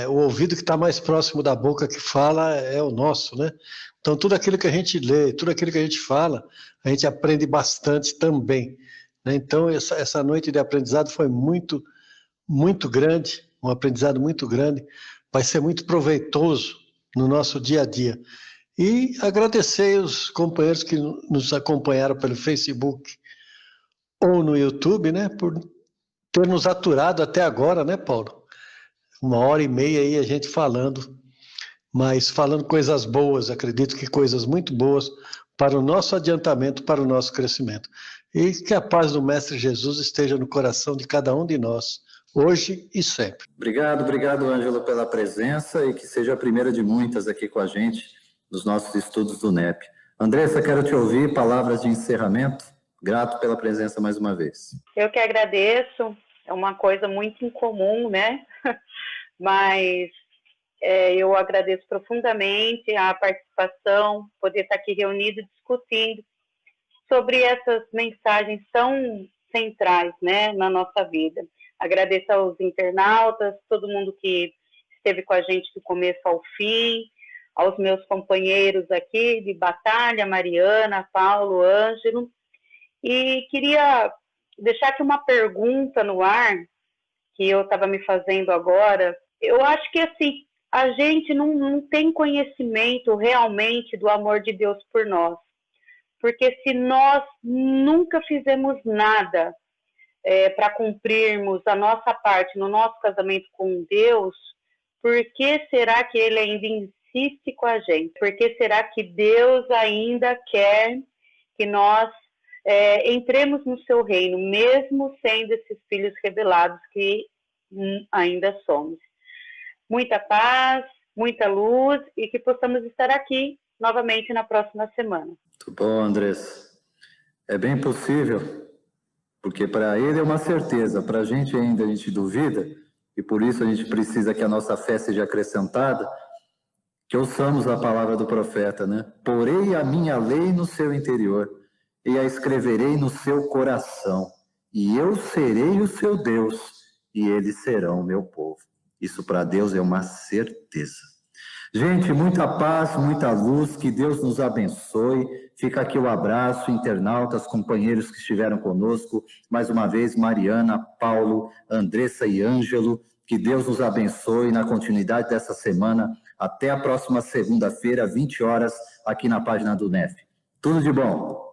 o ouvido que está mais próximo da boca que fala é o nosso, né? Então, tudo aquilo que a gente lê, tudo aquilo que a gente fala, a gente aprende bastante também, né? Então, essa noite de aprendizado foi muito, muito grande, um aprendizado muito grande, vai ser muito proveitoso no nosso dia a dia. E agradecer os companheiros que nos acompanharam pelo Facebook ou no YouTube, né, por ter nos aturado até agora, né, Paulo? 1h30 aí a gente falando, mas falando coisas boas, acredito que coisas muito boas para o nosso adiantamento, para o nosso crescimento. E que a paz do Mestre Jesus esteja no coração de cada um de nós, hoje e sempre. Obrigado, Ângelo, pela presença e que seja a primeira de muitas aqui com a gente nos nossos estudos do NEP. Andressa, quero te ouvir, palavras de encerramento. Grato pela presença mais uma vez. Eu que agradeço, é uma coisa muito incomum, né? Mas eu agradeço profundamente a participação, poder estar aqui reunido, discutindo sobre essas mensagens tão centrais, né, na nossa vida. Agradeço aos internautas, todo mundo que esteve com a gente do começo ao fim, aos meus companheiros aqui de batalha, Mariana, Paulo, Ângelo. E queria deixar aqui uma pergunta no ar, que eu estava me fazendo agora. Eu acho que, assim, a gente não tem conhecimento realmente do amor de Deus por nós. Porque se nós nunca fizemos nada para cumprirmos a nossa parte no nosso casamento com Deus, por que será que Ele ainda insiste com a gente? Por que será que Deus ainda quer que nós entremos no seu reino, mesmo sendo esses filhos rebelados que ainda somos? Muita paz, muita luz e que possamos estar aqui novamente na próxima semana. Muito bom, Andressa. É bem possível, porque para ele é uma certeza, para a gente ainda a gente duvida, e por isso a gente precisa que a nossa fé seja acrescentada, que ouçamos a palavra do profeta, né? Porei a minha lei no seu interior, e a escreverei no seu coração, e eu serei o seu Deus, e eles serão o meu povo. Isso para Deus é uma certeza. Gente, muita paz, muita luz, que Deus nos abençoe. Fica aqui o abraço, internautas, companheiros que estiveram conosco. Mais uma vez, Mariana, Paulo, Andressa e Ângelo. Que Deus nos abençoe na continuidade dessa semana. Até a próxima segunda-feira, 20 horas, aqui na página do NEF. Tudo de bom.